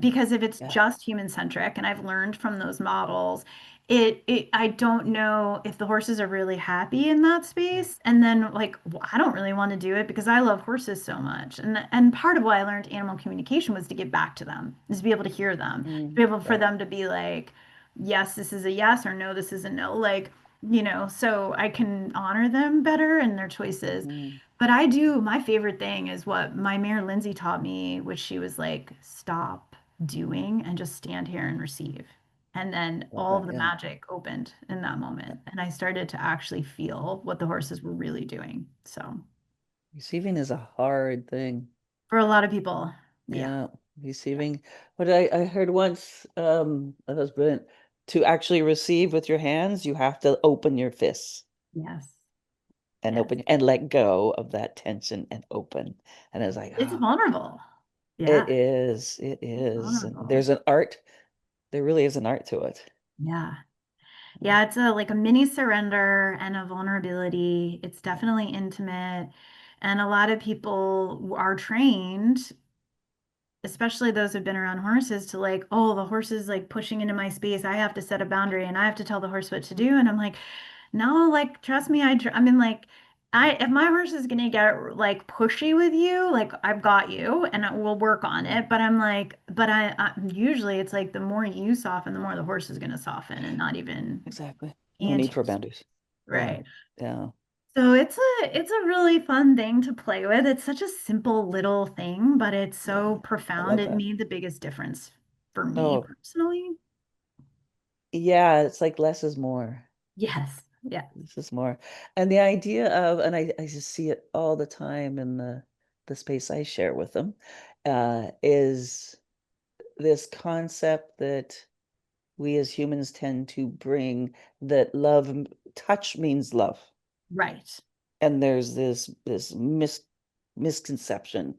because if it's Yeah. just human centric, and I've learned from those models, it I don't know if the horses are really happy in that space. And then like I don't really want to do it because I love horses so much. And part of why I learned animal communication was to get back to them, is to be able to hear them, to be Mm. able for Yeah. them to be like, yes, this is a yes, or no, this is a no. Like, so I can honor them better and their choices. Mhm. But I do, my favorite thing is what my mare Lindsay taught me, which she was like, stop doing and just stand here and receive. And then Love all that. of the Yeah. magic opened in that Yeah. moment. And I started to actually feel what the horses were really doing. So Receiving is a hard thing. for a lot of people, yeah, Yeah. Receiving. But I heard once, that was brilliant. To actually receive with your hands, you have to open your fists. yes, and Yes. open and let go of that tension and open. And I was like, It's ah, vulnerable. Yeah. it It's is. And vulnerable. there's an art, there really is an art to it. Yeah. Yeah, it's a like a mini surrender and a vulnerability. It's Yeah. definitely intimate. And a lot of people are trained, especially those who've been around horses, to like, oh, the horse is like pushing into my space. I have to set a boundary and I have to tell the horse what to do. And I'm like, no, like, trust me. I mean, like, if my horse is gonna get like pushy with you, like, I've got you and we'll work on it. But I'm like, I usually it's like the more you soften, the more the horse is gonna soften and not even Exactly. No inch. need for boundaries. Yeah. Right. Yeah. So it's a really fun thing to play with. It's such a simple little thing, but it's Yeah. so I profound. love It that. made the biggest difference for me Oh, personally. yeah. It's like less is more. Yes. Yeah. This is more. And the idea of, and I just see it all the time in the space I share with them, is this concept that we as humans tend to bring that touch means love. Right. And there's this misconception.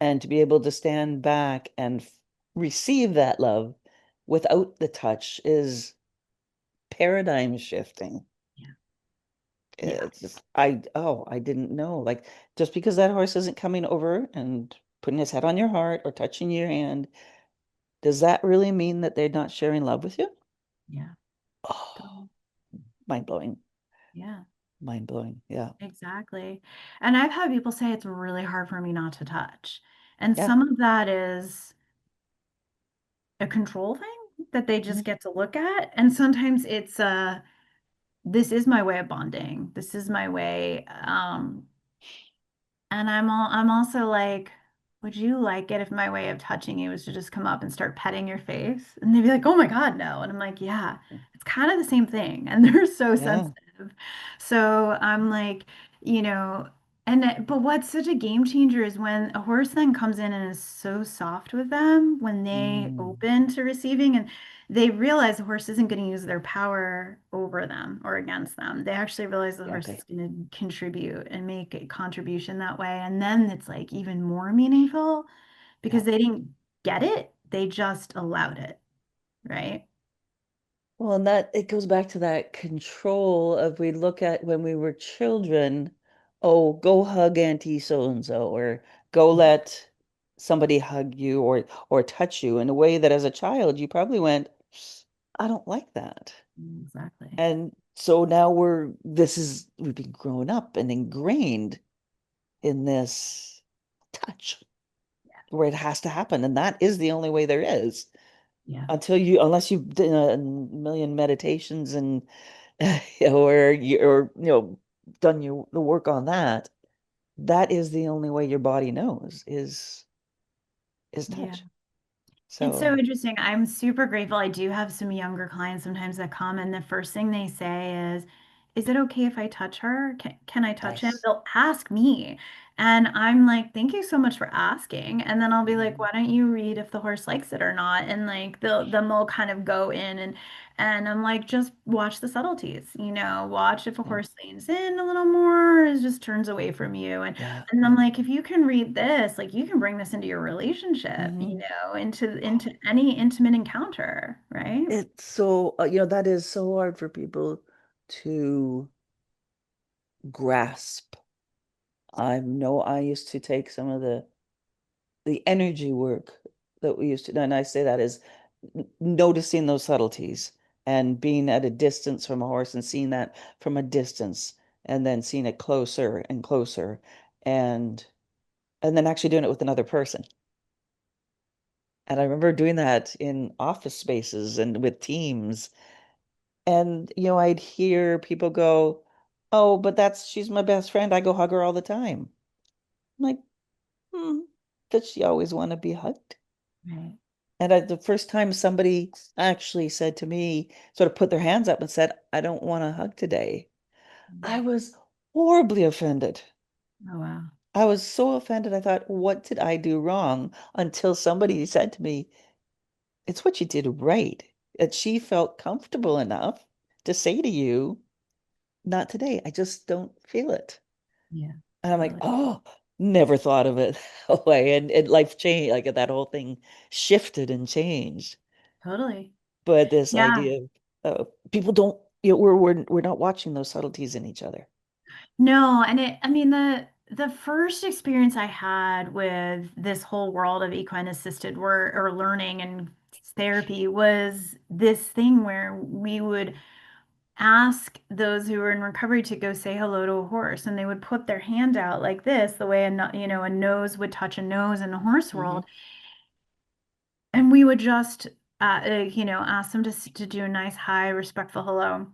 And to be able to stand back and receive that love without the touch is paradigm shifting. Yeah. Yeah. It's just I didn't know. Like just because that horse isn't coming over and putting his head on your heart or touching your hand, does that really mean that they're not sharing love with you? Yeah. Oh, mind blowing. Yeah. Mind blowing. Yeah. Exactly. And I've had people say it's really hard for me not to touch. And Yeah. some of that is a control thing that they just Mhm. get to look at. And sometimes it's this is my way of bonding. This is my way. And I'm also like, would you like it if my way of touching you was to just come up and start petting your face? And they'd be like, oh my God, no. And I'm like, yeah, it's kind of the same thing. And they're so Yeah. sensitive. So I'm like, you know, but what's such a game changer is when a horse then comes in and is so soft with them when they Mm, open to receiving and they realize the horse isn't going to use their power over them or against them. They actually realize the horse is exactly. going to contribute and make a contribution that way. And then it's like even more meaningful Yeah. because they didn't get it, they just allowed it, right? Well, and that it goes back to that control of we look at when we were children, oh, go hug Auntie so and so, or go Yeah, let somebody hug you or touch you in a way that as a child you probably went, I don't like that. exactly. And so now we've been grown up and ingrained in this touch where it has to happen. And that is the only way there is Yeah. unless you've done a million meditations and or done the work on that. That is the only way your body knows is Yeah. touch. It's so So interesting. I'm super grateful. I do have some younger clients sometimes that come, and the first thing they say is it okay if I touch her? Can I touch him? nice. They'll ask me. And I'm like, thank you so much for asking. And then I'll be like, Mm, why don't you read if the horse likes it or not? And like they'll kind of go in and I'm like, just watch the subtleties, watch if a yeah, horse leans in a little more, or just turns away from you. yeah, And I'm yeah. like, if you can read this, like you can bring this into your relationship, Hmm. into any intimate encounter, right? It's so that is so hard for people to grasp. I used to take some of the energy work that we used to do, and I say that is noticing those subtleties and being at a distance from a horse and seeing that from a distance and then seeing it closer and closer and and then actually doing it with another person. And I remember doing that in office spaces and with teams. And I'd hear people go, "Oh, but she's my best friend. I go hug her all the time." I'm like, hmm, does she always want to be hugged? Right. And the first time somebody actually said to me, sort of put their hands up and said, I don't want a hug today, I was horribly offended. Oh, wow. I was so offended. I thought, what did I do wrong? Until somebody said to me, it's what you did right. That she felt comfortable enough to say to you, not today. I just don't feel it. Yeah, And I'm like, totally. oh, never thought of it that way. And life changed, like that whole thing shifted and changed. Totally. But this Yeah. idea of people don't, we're not watching those subtleties in each other. No, and I mean the first experience I had with this whole world of equine assisted work or learning and therapy was this thing where we would ask those who were in recovery to go say hello to a horse, and they would put their hand out like this, the way a nose would touch a nose in the horse Hmm. world, and we would just ask them to do a nice high respectful hello.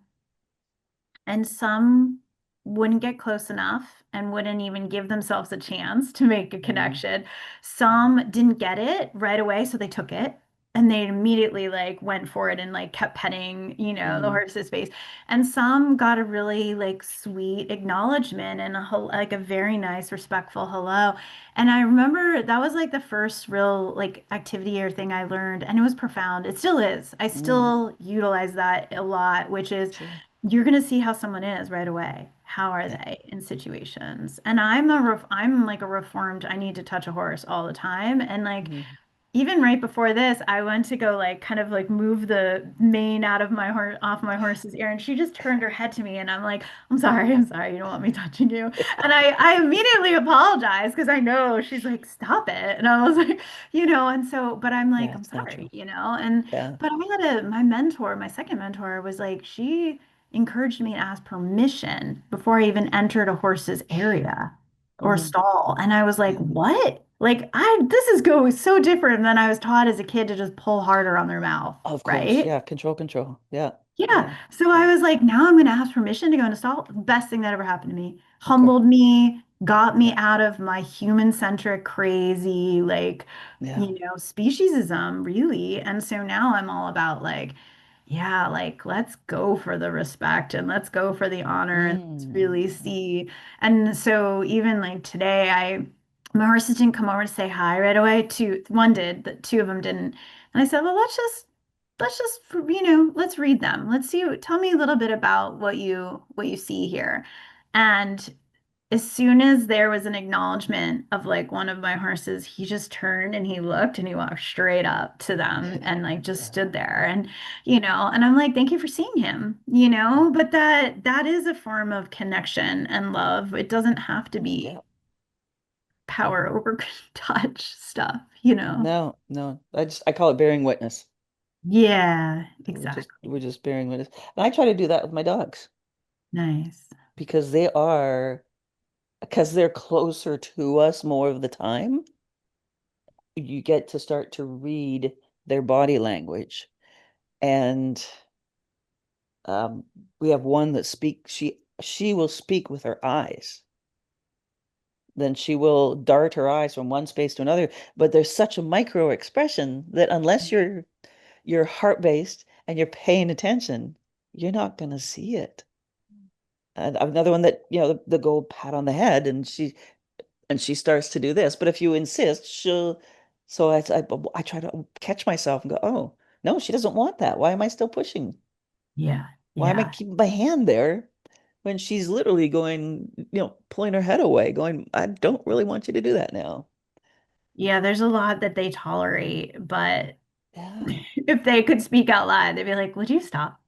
And some wouldn't get close enough and wouldn't even give themselves a chance to make a Hmm. connection. Some didn't get it right away, so they took it and they immediately like went for it and like kept petting, the Hmm. horse's face. And some got a really like sweet acknowledgement and like a very nice, respectful hello. And I remember that was like the first real like activity or thing I learned, and it was profound. It still is. I Hmm. still utilize that a lot, which is Sure. you're going to see how someone is right away. How are Yeah. they in situations? And I'm like a reformed, I need to touch a horse all the time. And like Hmm. even right before this, I went to go like kind of like move the mane out of my horse off my horse's ear, and she just turned her head to me, and I'm like, I'm sorry, you don't want me touching you. And I immediately apologized because I know she's like, stop it. And I was like, and so, but I'm like, Yeah, I'm it's sorry, natural. and Yeah. but I had my mentor, my second mentor was like, she encouraged me to ask permission before I even entered a horse's area or Hmm. stall. And I was like, Yeah. what? Like this is going so different than I was taught as a kid to just pull harder on their mouth, Of course. right? Yeah. Control, control. Yeah. Yeah. Yeah. So I Yeah. was like, now I'm going to ask permission to go in a stall. Best thing that ever happened to me. Of course. Humbled me, got me Yeah. out of my human-centric, crazy, like, Yeah. speciesism, really. And so now I'm all about like, yeah, like let's go for the respect and let's go for the honor and let's Mm. really see. And so even like today, my horses didn't come over to say hi right away. One did, but two of them didn't. And I said, well, let's just let's read them. Let's see, tell me a little bit about what you see here. And as soon as there was an acknowledgement of like one of my horses, he just turned and he looked and he walked straight up to them and like just Yeah. stood there. And and I'm like, thank you for seeing him, Yeah. but that is a form of connection and love. It doesn't have to be Yeah. power over touch stuff. No, no. I call it bearing witness. Yeah, We're exactly. just bearing witness. And I try to do that with my dogs Nice. because because they're closer to us more of the time. You get to start to read their body language. And um, we have one that speaks, she will speak with her eyes. Then she will dart her eyes from one space to another. But there's such a micro expression that unless you're heart-based and you're paying attention, you're not going to see it. And another one that, the gold pat on the head, and she starts to do this. But if you insist, so I try to catch myself and go, oh, no, she doesn't want that. Why am I still pushing? Yeah. Why am I Yeah. keeping my hand there when she's literally going, pulling her head away, going, I don't really want you to do that now. Yeah, there's a lot that they tolerate, but Yeah, if they could speak out loud, they'd be like, would you stop?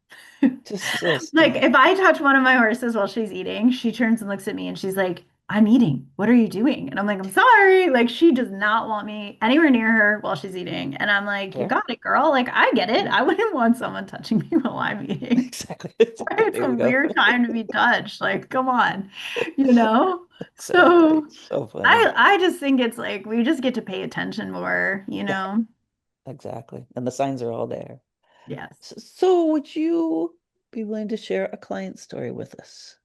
just, Like yeah, if I touch one of my horses while she's eating, she turns and looks at me and she's like, I'm eating. What are you doing? And I'm like, I'm sorry. Like she does not want me anywhere near her while she's eating. And I'm like, you fair. got it, girl. Like I get it. Yeah, I wouldn't want someone touching me while I'm eating. exactly. It's There a we go. weird time to be touched. Like, come on, you know? Exactly. So So funny. I just think it's like we just get to pay attention more. Yeah, exactly. And the signs are all there. Yes. So would you be willing to share a client story with us?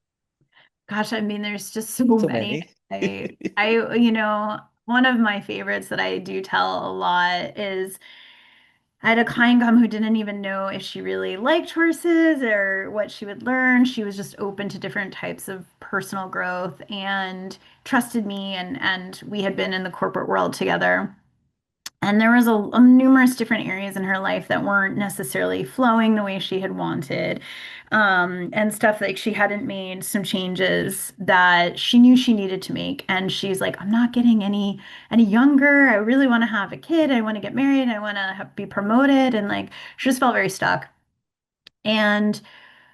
Gosh, I mean, there's just so So many. many. One of my favorites that I do tell a lot is I had a client come who didn't even know if she really liked horses or what she would learn. She was just open to different types of personal growth and trusted me, and we had been in the corporate world together. And there was a numerous different areas in her life that weren't necessarily flowing the way she had wanted. And stuff like she hadn't made some changes that she knew she needed to make. And she's like, I'm not getting any younger. I really want to have a kid. I want to get married. I want to be promoted. And like she just felt very stuck. And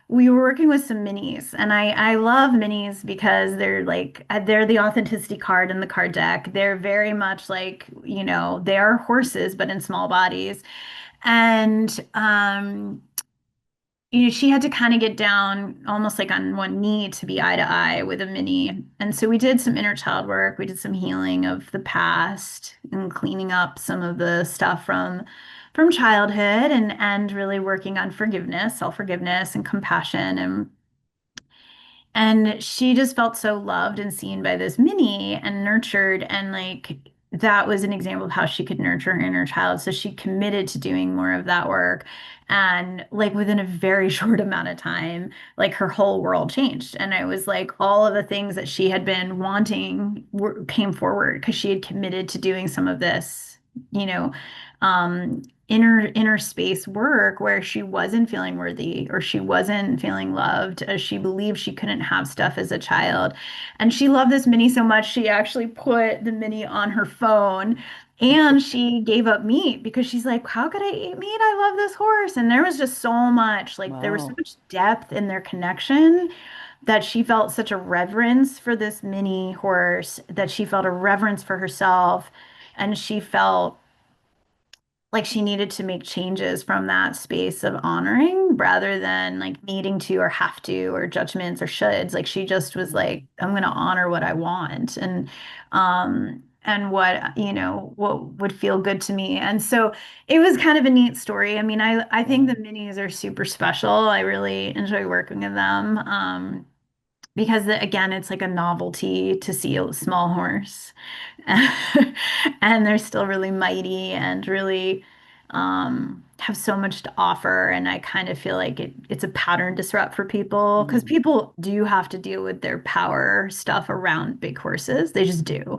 we were working with some minis, and I love minis because they're like they're the authenticity card in the card deck. They're very much like, they are horses, but in small bodies. And she had to kind of get down almost like on one knee to be eye to eye with a mini. And so we did some inner child work. We did some healing of the past and cleaning up some of the stuff from childhood and really working on forgiveness, self-forgiveness and compassion and she just felt so loved and seen by this mini and nurtured. And like that was an example of how she could nurture her inner child. So she committed to doing more of that work. And like within a very short amount of time, like her whole world changed. And it was like all of the things that she had been wanting came forward because she had committed to doing some of this, you know, um, inner space work where she wasn't feeling worthy or she wasn't feeling loved as she believed she couldn't have stuff as a child. And she loved this mini so much she actually put the mini on her phone and she gave up meat because she's like, how could I eat meat? I love this horse. And there was just so much, like there was so Wow. much depth in their connection that she felt such a reverence for this mini horse, that she felt a reverence for herself, and she felt like she needed to make changes from that space of honoring rather than like needing to or have to or judgments or shoulds. Like she just was like, Mhm. I'm gonna honor what I want and what what would feel good to me. And so it was kind of a neat story. I mean, I think Yeah. the minis are super special. I really enjoy working with them. Because again, it's like a novelty to see a small horse. And they're still really mighty and really have so much to offer. And I kind of feel like it's a pattern disrupt for people because Mhm. people do have to deal with their power stuff around big horses. They just do.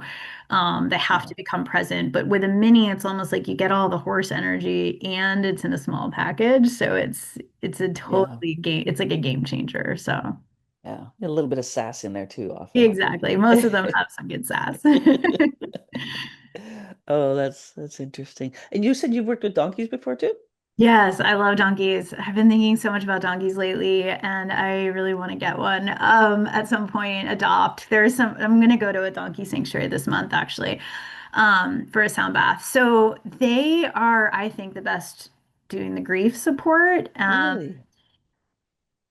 They have Yeah. to become present. But with a mini, it's almost like you get all the horse energy and it's in a small package. So it's a Yeah. totally game. It's like a game changer. So. Yeah. A little bit of sass in there too, often. Exactly. Most of them have some good sass. Oh, that's interesting. And you said you've worked with donkeys before too? Yes, I love donkeys. I've been thinking so much about donkeys lately, and I really want to get one. At some point, adopt. I'm gonna go to a donkey sanctuary this month actually, for a sound bath. So they are, I think, the best doing the grief support. Really?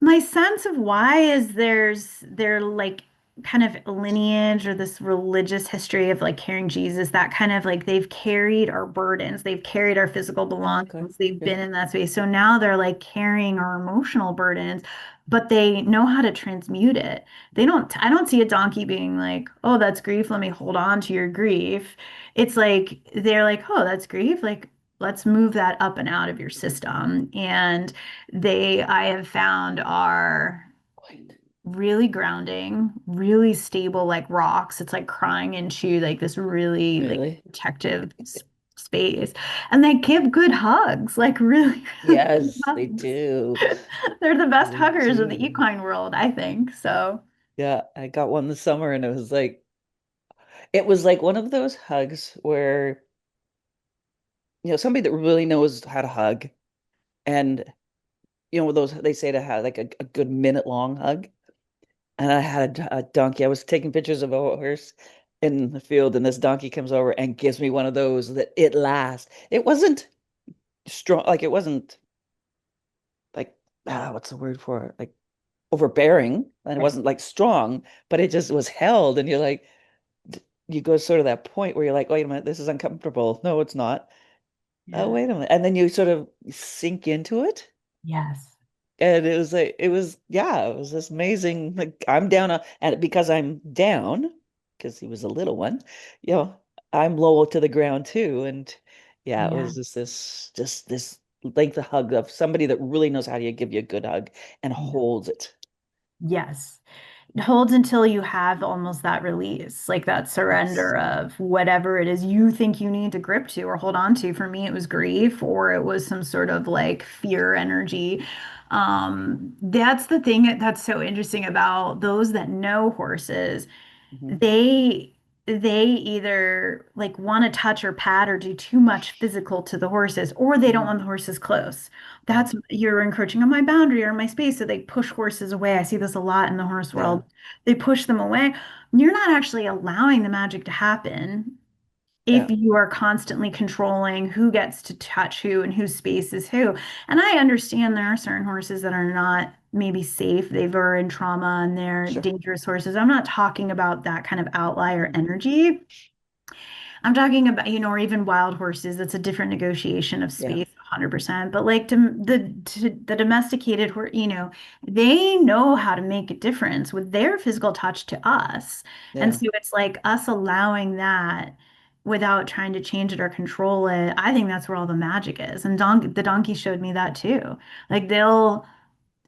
My sense of why is they're like kind of lineage or this religious history of like carrying Jesus, that kind of like they've carried our burdens, they've carried our physical Oh, okay. belongings, they've Yeah. been in that space. So now they're like carrying our emotional burdens, but they know how to transmute it. I don't see a donkey being like, oh, that's grief, let me hold on to your grief. It's like they're like, oh, that's grief, like let's move that up and out of your system. And I have found, are Quite. really grounding, really stable, like rocks. It's like crying into like this really like Really? protective space. And they give good hugs, like really, really good Yes, they hugs. do. They're the best They huggers of the do. equine world, I think. So, Yeah, I got one this summer and it was like one of those hugs where, somebody that really knows how to hug and those they say to have like a good minute long hug. And I had a donkey. I was taking pictures of a horse in the field, and this donkey comes over and gives me one of those that it lasts. It wasn't strong, like it wasn't like what's the word for it? Like overbearing, and it right. wasn't like strong, but it just was held, and you go sort of that point where you're like, wait a minute, this is uncomfortable. No, it's not. Oh, Yeah. wait a minute. And then you sort of sink into it. Yes. And it was like, yeah, it was this amazing. Like I'm down and because I'm down, because he was a little one, you know, I'm low to the ground too. And yeah, it Yeah. was just this length of hug of somebody that really knows how to give you a good hug and Yeah. holds it. Yes. holds until you have almost that release, like that Yes. surrender of whatever it is you think you need to grip to or hold on to. For me, it was grief or it was some sort of like fear energy. That's the thing that's so interesting about those that know horses. Hmm. They either like want to touch or pat or do too much physical to the horses, or they don't Hmm. want the horses close. Yeah. That's you're encroaching on my boundary or my space. So they push horses away. I see this a lot in the horse Yeah. world. They push them away. You're not actually allowing the magic to happen if Yeah. you are constantly controlling who gets to touch who and whose space is who. And I understand there are certain horses that are not maybe safe. They were in trauma and they're Sure. dangerous horses. I'm not talking about that kind of outlier Hmm. energy. I'm talking about, or even wild horses. That's a different negotiation of Yeah. space, 100%. But like the domesticated horse, they know how to make a difference with their physical touch to us. And Yeah. so it's like us allowing that without trying to change it or control it. I think that's where all the magic is. And the donkey showed me that too. Like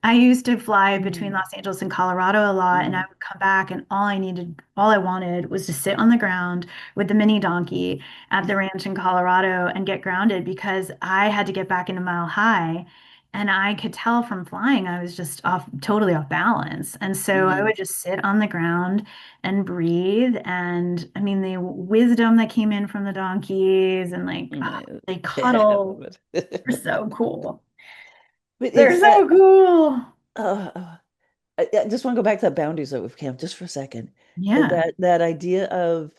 I used to fly between Hmm. Los Angeles and Colorado a lot, and I Hmm. would come back, and all I wanted was to sit on the ground with the mini donkey at the ranch in Colorado and get grounded because I had to get back into Mile High, and I could tell from flying I was just totally off balance. And so I Hmm. would just sit on the ground and breathe. And I mean, the wisdom that came in from the donkeys and like they Yeah, I love cuddle, it. they're so cool. But They're it's that. so cool. I just want to go back to the boundaries of camp just for a second. Yeah. That idea of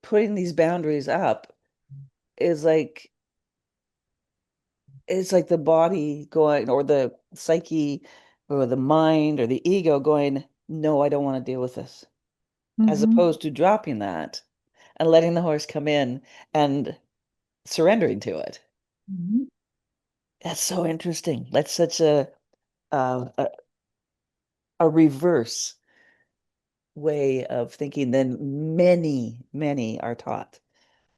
putting these boundaries up is like it's like the body going or the psyche or the mind or the ego going, no, I don't want to deal with this, as Hmm. opposed to dropping that and letting the horse come in and surrendering to it. Mhm. That's so interesting. That's such uh, a, a reverse way of thinking than many are taught.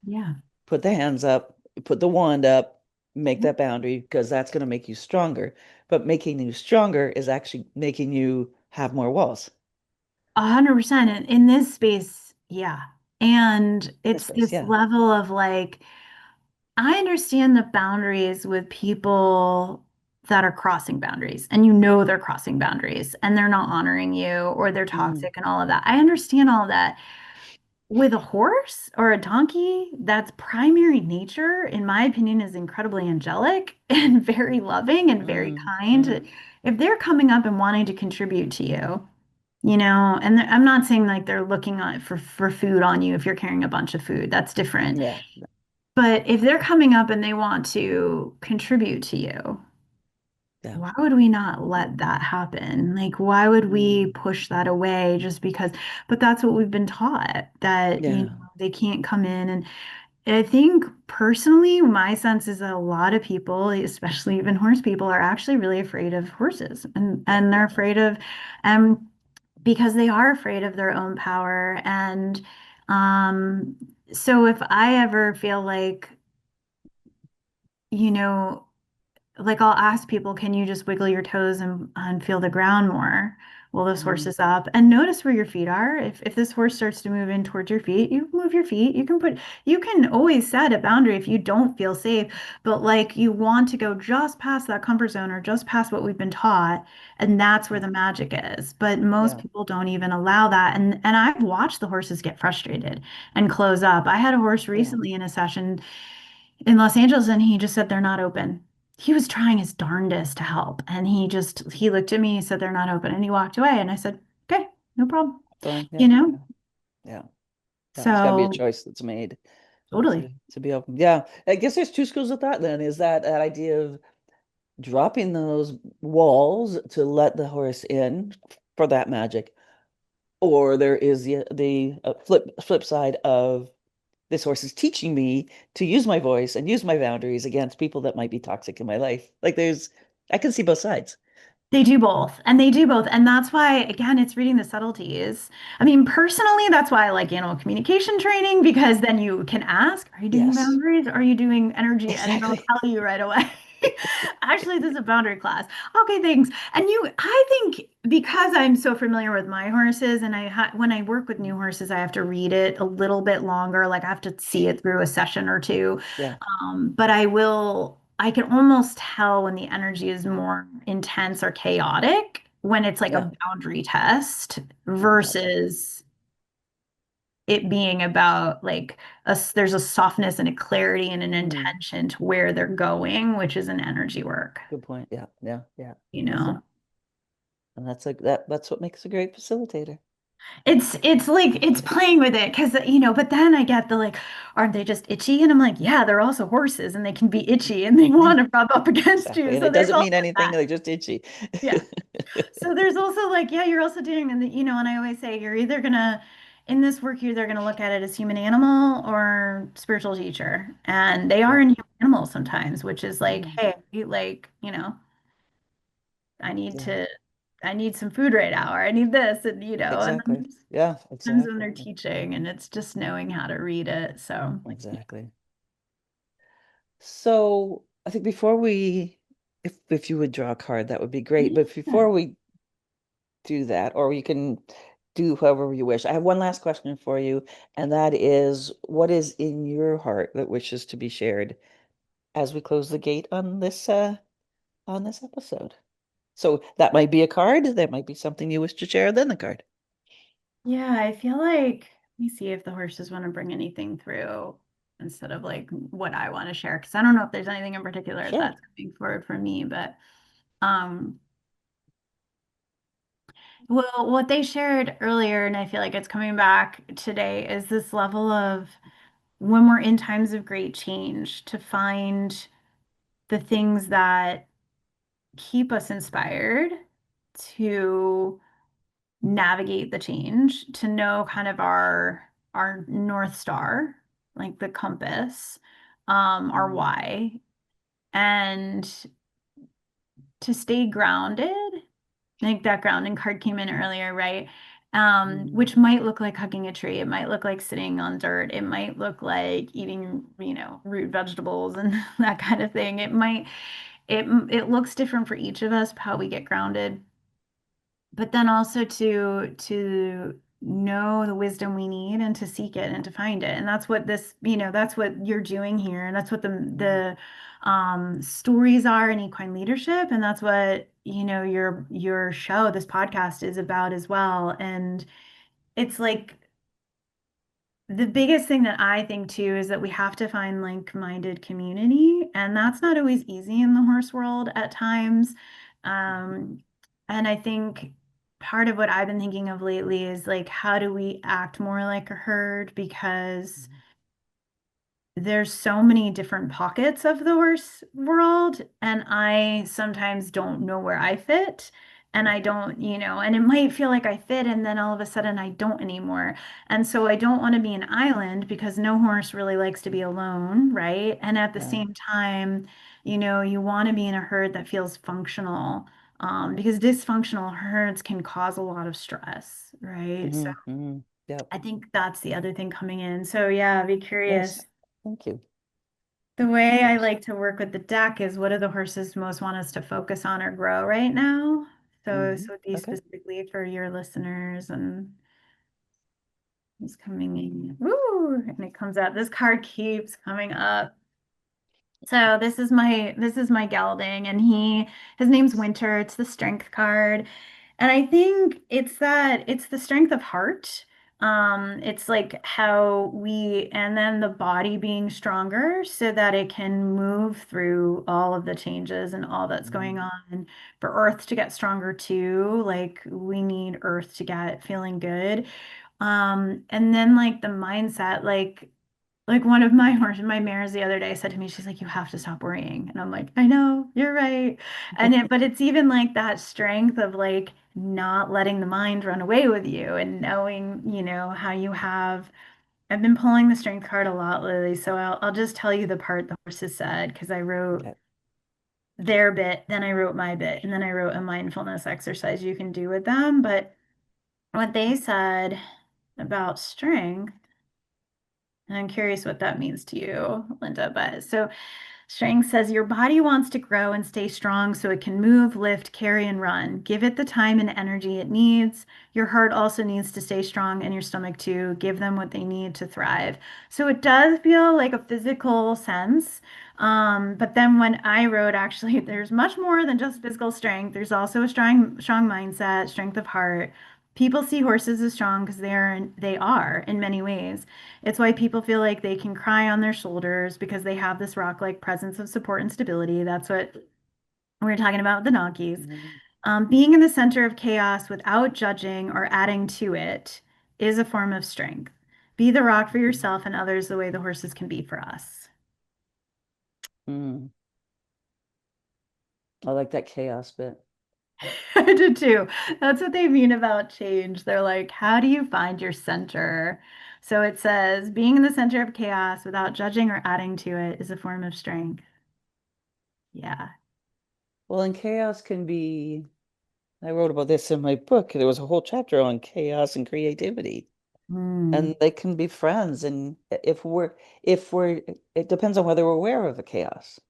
Yeah. Put the hands up, put the wand up, make that boundary because that's going to make you stronger. But making you stronger is actually making you have more walls. 100% in this space. Yeah. And This it's space, this yeah. level of like, I understand the boundaries with people that are crossing boundaries and they're crossing boundaries and they're not honoring you or they're Hmm. toxic and all of that. I understand all of that. With a horse or a donkey, that's primary nature, in my opinion, is incredibly angelic and very loving and very Hmm. kind. If they're coming up and wanting to contribute to you, and I'm not saying like they're looking on for food on you if you're carrying a bunch of food, that's different. Yeah, But if they're coming up and they want to contribute to you, yeah, why would we not let that happen? Like, why would we push that away just because? But that's what we've been taught that, yeah. they can't come in. And I think personally, my sense is that a lot of people, especially even horse people, are actually really afraid of horses Yeah. and they're afraid of, um, because they are afraid of their own power. And um, so if I ever feel you know, like I'll ask people, can you just wiggle your toes and feel the ground more while this horse Mhm. is up and notice where your feet are. If this horse starts to move in towards your feet, you move your feet. You can always set a boundary if you don't feel safe, but like you want to go just past that comfort zone or just past what we've been taught, and that's where Yeah. the magic is. But most Yeah. people don't even allow that. And I've watched the horses get frustrated and close up. I had a horse Yeah. recently in a session in Los Angeles and he just said they're not open. He was trying his darndest to help and he looked at me, he said they're not open and he walked away and I said, "Okay, no problem." Fine. You Yeah. know? Yeah. Yeah. Yeah. It's got to be a So, choice that's made totally. to be open. Yeah. I guess there's two schools of thought then. Is that idea of dropping those walls to let the horse in for that magic, or there is the flip side of this horse is teaching me to use my voice and use my boundaries against people that might be toxic in my life. Like I can see both sides. They do both, and they do both. And that's why, again, it's reading the subtleties. I mean, personally, that's why I like animal communication training because then you can ask, are you doing Yes, boundaries? Are you doing energy? And they'll exactly. tell you right away. Actually, this is a boundary class. Okay, thanks. And I think because I'm so familiar with my horses, and when I work with new horses, I have to read it a little bit longer. Like I have to see it through a session or two. Yeah. But I can almost tell when the energy is more intense or chaotic when it's like Yeah. a boundary test Yeah. versus it being about like there's a softness and a clarity and an Mm, intention to where they're going, which is an energy work, good point. Yeah. Yeah. Yeah. you Wisdom. know. And that's what makes a great facilitator. It's like it's playing with it because but then I get the like, aren't they just itchy? And I'm like, yeah, they're also horses and they can be itchy and they Yeah, want to rub up against exactly. you. And So it there's doesn't also mean anything, that. they're just itchy. Yeah. So there's also like, yeah, you're also doing, and I always say you're either gonna, in this work, you're either gonna look at it as human animal or spiritual teacher. And they are Yeah. in human animals sometimes, which is like, Mm, hey, like, I need yeah, to, I need some food right now, or I need this, and then exactly. Yeah, sometimes when exactly. they're teaching and it's just knowing how to read it. So like, Exactly. So I think before we, if you would draw a card, that would be great. But yeah. before we do that, or you can do however you wish. I have one last question for you, and that is, what is in your heart that wishes to be shared as we close the gate on this episode? So that might be a card, that might be something you wish to share, then the card. Yeah, I feel like, let me see if the horses want to bring anything through instead of like what I want to share. Because I don't know if there's anything in particular Sure. that's coming forward for me, but um, well, what they shared earlier, and I feel like it's coming back today, is this level of when we're in times of great change to find the things that keep us inspired to navigate the change, to know kind of our North Star, like the compass, our Mm, why, and to stay grounded. I think that grounding card came in earlier, right? mm, Which might look like hugging a tree. It might look like sitting on dirt. It might look like eating, root vegetables and that kind of thing. It looks different for each of us, how we get grounded, but then also to know the wisdom we need and to seek it and to find it. And that's what that's what you're doing here. And that's what mm, the stories are in equine leadership. And that's what, your show, this podcast is about as well. And it's like the biggest thing that I think too is that we have to find like-minded community, and that's not always easy in the horse world at times. Um, and I think part of what I've been thinking of lately is like, how do we act more like a herd? Because mm, there's so many different pockets of the horse world, and I sometimes don't know where I fit. And yeah, I don't, and it might feel like I fit, and then all of a sudden I don't anymore. And so I don't want to be an island because no horse really likes to be alone, right? And at the right. same time, you want to be in a herd that feels functional, because dysfunctional herds can cause a lot of stress, right? So Hmm. Hmm. Yep. I think that's the other thing coming in. So yeah, be Yes. curious. Thank you. The way I Yes. like to work with the deck is, what do the horses most want us to focus on or grow right now? So Hmm. this would be Okay. specifically for your listeners, and it's coming in. Woo! And it comes out. This card keeps coming up. So this is my gelding, and his name's Winter. It's the strength card. And I think it's the strength of heart. It's like how and then the body being stronger so that it can move through all of the changes and all that's going Mm, on. For Earth to get stronger too, like we need Earth to get feeling good. And then like the mindset, like one of my mares the other day said to me, she's like, you have to stop worrying. And I'm like, I know, you're right. But it's even like that strength of like not letting the mind run away with you and knowing, how I've been pulling the strength card a lot lately. So I'll just tell you the part the horses said, because I wrote okay. their bit, then I wrote my bit, and then I wrote a mindfulness exercise you can do with them. But what they said about strength, and I'm curious what that means to you, Linda, but so Strength says your body wants to grow and stay strong so it can move, lift, carry, and run. Give it the time and energy it needs. Your heart also needs to stay strong and your stomach too. Give them what they need to thrive. So it does feel like a physical sense. But then when I wrote, actually, there's much more than just physical strength. There's also a strong mindset, strength of heart. People see horses as strong because they are in many ways. It's why people feel like they can cry on their shoulders because they have this rock-like presence of support and stability. That's what we were talking about with the donkeys. Mhm. Being in the center of chaos without judging or adding to it is a form of strength. Be the rock for yourself and others the way the horses can be for us. Mm. I like that chaos bit. I did too. That's what they mean about change. They're like, how do you find your center? So it says, being in the center of chaos without judging or adding to it is a form of strength. Yeah. Well, and chaos can be, I wrote about this in my book. There was a whole chapter on chaos and creativity. Mm, And they can be friends. And if we're, it depends on whether we're aware of the chaos.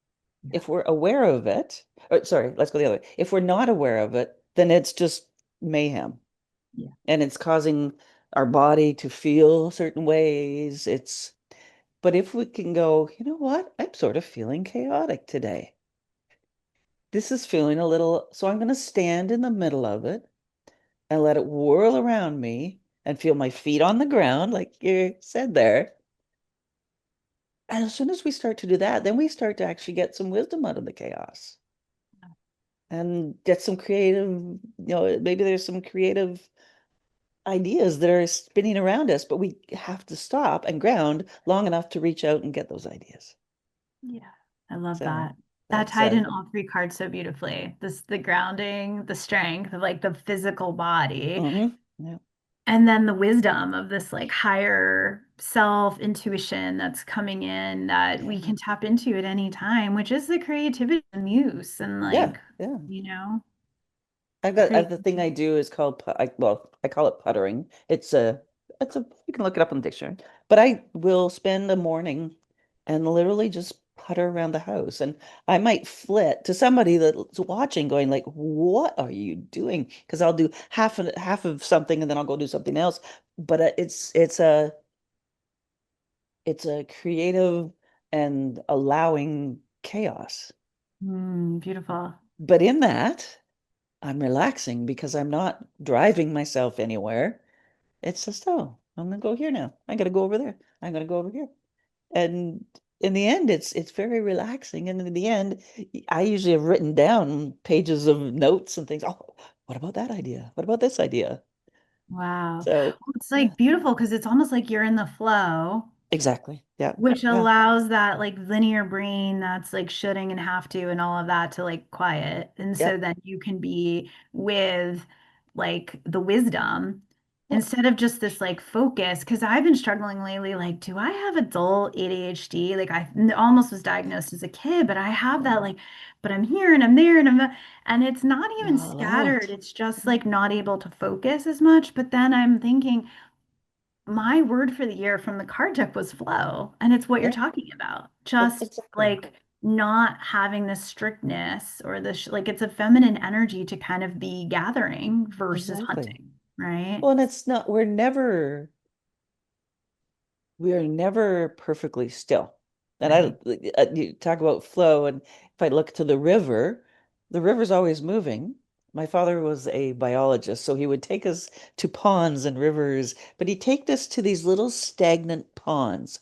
yeah. If we're aware of it, or sorry, let's go the other way. If we're not aware of it, then it's just mayhem Yeah. and it's causing our body to feel certain ways. But if we can go, you know what? I'm sort of feeling chaotic today. This is feeling a little, so I'm going to stand in the middle of it and let it whirl around me and feel my feet on the ground, like you said there. And as soon as we start to do that, then we start to actually get some wisdom out of the chaos and get some creative, maybe there's some creative ideas that are spinning around us, but we have to stop and ground long enough to reach out and get those ideas. Yeah. I love So that. That that's tied in all three cards so beautifully. The grounding, the strength of like the physical body, yeah, and then the wisdom of this like higher self intuition that's coming in that we yeah, can tap into at any time, which is the creativity and muse and yeah, like, yeah. you know, The thing I do is called I call it puttering. It's a you can look it up in the dictionary. But I will spend a morning and literally just putter around the house. And I might flit to somebody that's watching, going like, "What are you doing?" Because I'll do half of something and then I'll go do something else. But it's a creative and allowing chaos. beautiful. But in that, I'm relaxing because I'm not driving myself anywhere. It's just, oh, I'm gonna go here now. I gotta go over there. I'm gonna go over here. And in the end, it's very relaxing. And in the end, I usually have written down pages of notes and things. Oh, what about that idea? What about this idea? Wow. So, Well, it's yeah, like beautiful because it's almost like you're in the flow, exactly. Yeah, which yeah, allows that like linear brain that's like shoulding and have to and all of that to like quiet. And yeah, so then you can be with like the wisdom yeah. instead of just this like focus. Because I've been struggling lately, like, do I have adult ADHD? Like almost was diagnosed as a kid, but I have that Oh, like, but I'm here and I'm there and and it's not even yeah, allow scattered. it. It's just like not able to focus as much. But then I'm thinking, my word for the year from the card deck was flow. And it's what you're Yeah, talking about. Just exactly. like not having this strictness or this, like it's a feminine energy to kind of be gathering versus Exactly. hunting, right? Well, and it's not, we are never perfectly still. And Right. you talk about flow, and if I look to the river's always moving. My father was a biologist, so he would take us to ponds and rivers, but he'd take us to these little stagnant ponds.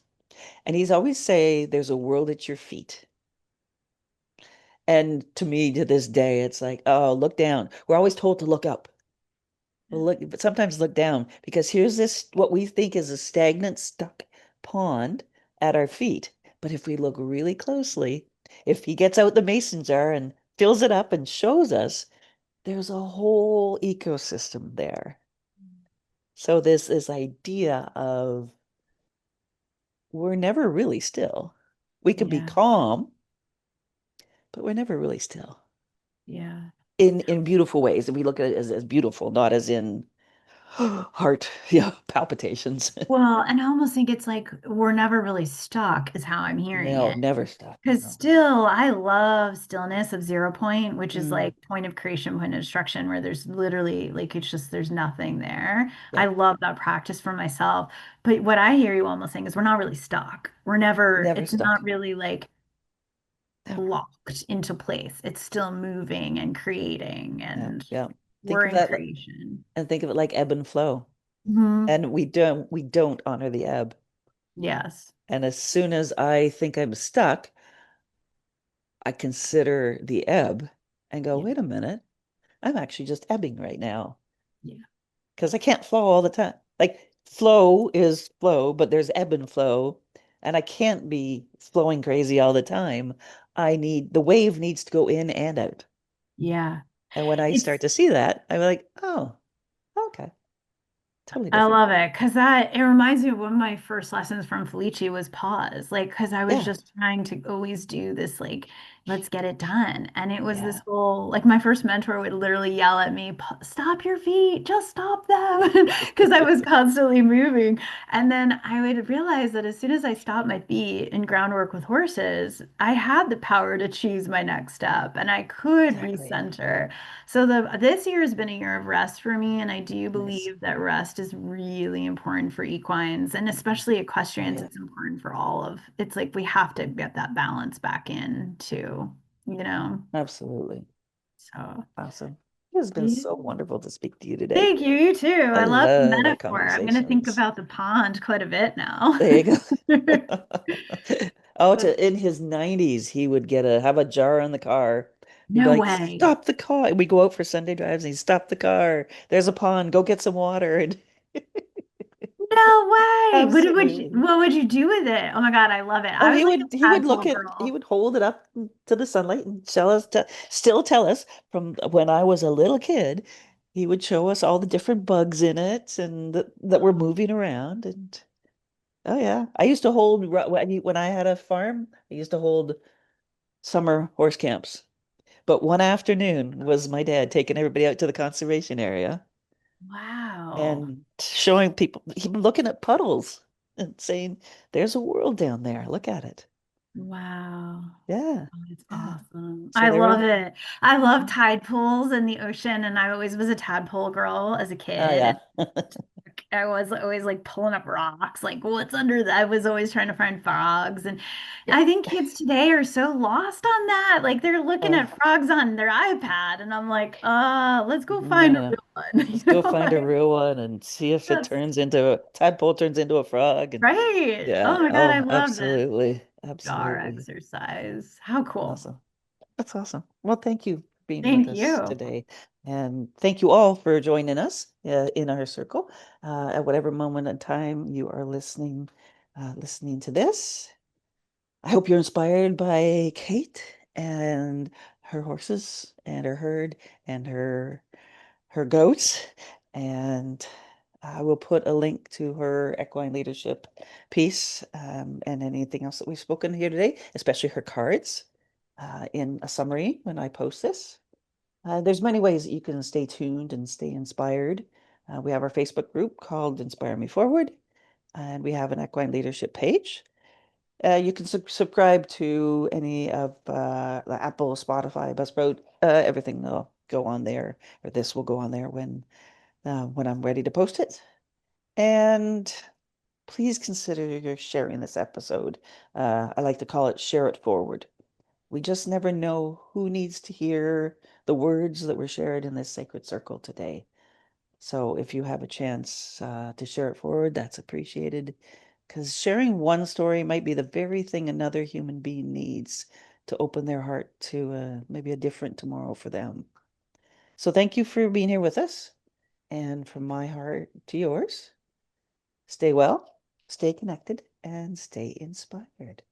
And he's always say, there's a world at your feet. And to me, to this day, it's like, oh, look down. We're always told to look up. Well, look, but sometimes look down because here's this what we think is a stagnant, stuck pond at our feet. But if we look really closely, if he gets out the mason jar and fills it up and shows us, there's a whole ecosystem there. So this idea of we're never really still. We can be Yeah. calm, but we're never really still Yeah. in beautiful ways. And we look at it as beautiful, not as in Heart, yeah, palpitations. Well, and I almost think it's like we're never really stuck, is how I'm hearing No, it. never stop. Because No. still, I love stillness of 0 point, which is Mm, like point of creation, point of destruction, where there's literally like it's just there's nothing there. I yeah, love that practice for myself. But what I hear you almost saying is we're not really stuck. We're never, never it's not stuck. really like Never. locked into place. It's still moving and creating, Yeah, and yeah. Think we're of in that creation. and think of it like ebb and flow. Hmm. And we don't honor the ebb. Yes. And as soon as I think I'm stuck, I consider the ebb and go, Yeah. wait a minute, I'm actually just ebbing right now Yeah. because I can't flow all the time. Like flow is flow, but there's ebb and flow, and I can't be flowing crazy all the time. The wave needs to go in and out. Yeah. And when I start It's to see that, I'm like, oh, okay, totally I different. love it because that it reminds me of one of my first lessons from Felici was pause. Like, because I was Yeah, just trying to always do this, like, let's get it done. And it was this yeah, whole, like, my first mentor would literally yell at me, Stop your feet, just stop them. Because I was constantly moving. And then I would realize that as soon as I stopped my feet in groundwork with horses, I had the power to choose my next step and I could exactly. recenter. So this year has been a year of rest for me, and I do Nice. believe that rest is really important for equines and especially Oh equestrians. yeah, It's important for all of. It's like we have to get that balance back in too, you know. absolutely. So Awesome. It has been yeah. so wonderful to speak to you today. Thank you. You too. I I love the love our metaphor. I'm going to think conversations. about the pond quite a bit now. There you go. Oh, in his 90s, he would have a jar in the car. He'd be No like, way. stop the car. And we go out for Sunday drives and he'd stop the car. There's a pond. Go get some water. And No way. absolutely. What would you do with it? Oh my God, I love it. Oh, I was like a tadpole he girl. would hold it up to the sunlight and still tell us from when I was a little kid. He would show us all the different bugs in it and that were moving around. And oh yeah, I used to hold when I had a farm. I used to hold summer horse camps. But one afternoon was my dad taking everybody out to the conservation area Wow. and showing people, he looking at puddles and saying, "There's a world down there. Look at it." Wow. Yeah, Oh, it's yeah. awesome. So I there love is. it. I love tide pools in the ocean, and I always was a tadpole girl as a Oh kid. yeah. And I was always like pulling up rocks, like what's under that? I was always trying to find frogs. And Yeah. I think kids today are so lost on that. Like they're looking Oh, at frogs on their iPad, and I'm like, let's go find a no. real one. Let's You go know, find a like real one and see if it that's turns into a tadpole turns into a frog. And right. yeah, Oh my God, I oh, love this absolutely. jar Absolutely. exercise. How cool. Awesome. That's awesome. Well, thank you for being with Thank us you. today. And thank you all for joining us in our circle at whatever moment in time you are listening to this. I hope you're inspired by Kate and her horses and her herd and her goats. And I will put a link to her equine leadership piece and anything else that we've spoken here today, especially her cards, in a summary when I post this. There's many ways that you can stay tuned and stay inspired. We have our Facebook group called Inspire Me Forward, and we have an equine leadership page. You can subscribe to any of the Apple, Spotify, Buzzsprout, everything will go on there, or this will go on there when I'm ready to post it. And please consider sharing this episode. I like to call it share it forward. We just never know who needs to hear the words that were shared in this sacred circle today. So if you have a chance to share it forward, that's appreciated. Because sharing one story might be the very thing another human being needs to open their heart to maybe a different tomorrow for them. So thank you for being here with us. And from my heart to yours, stay well, stay connected, and stay inspired.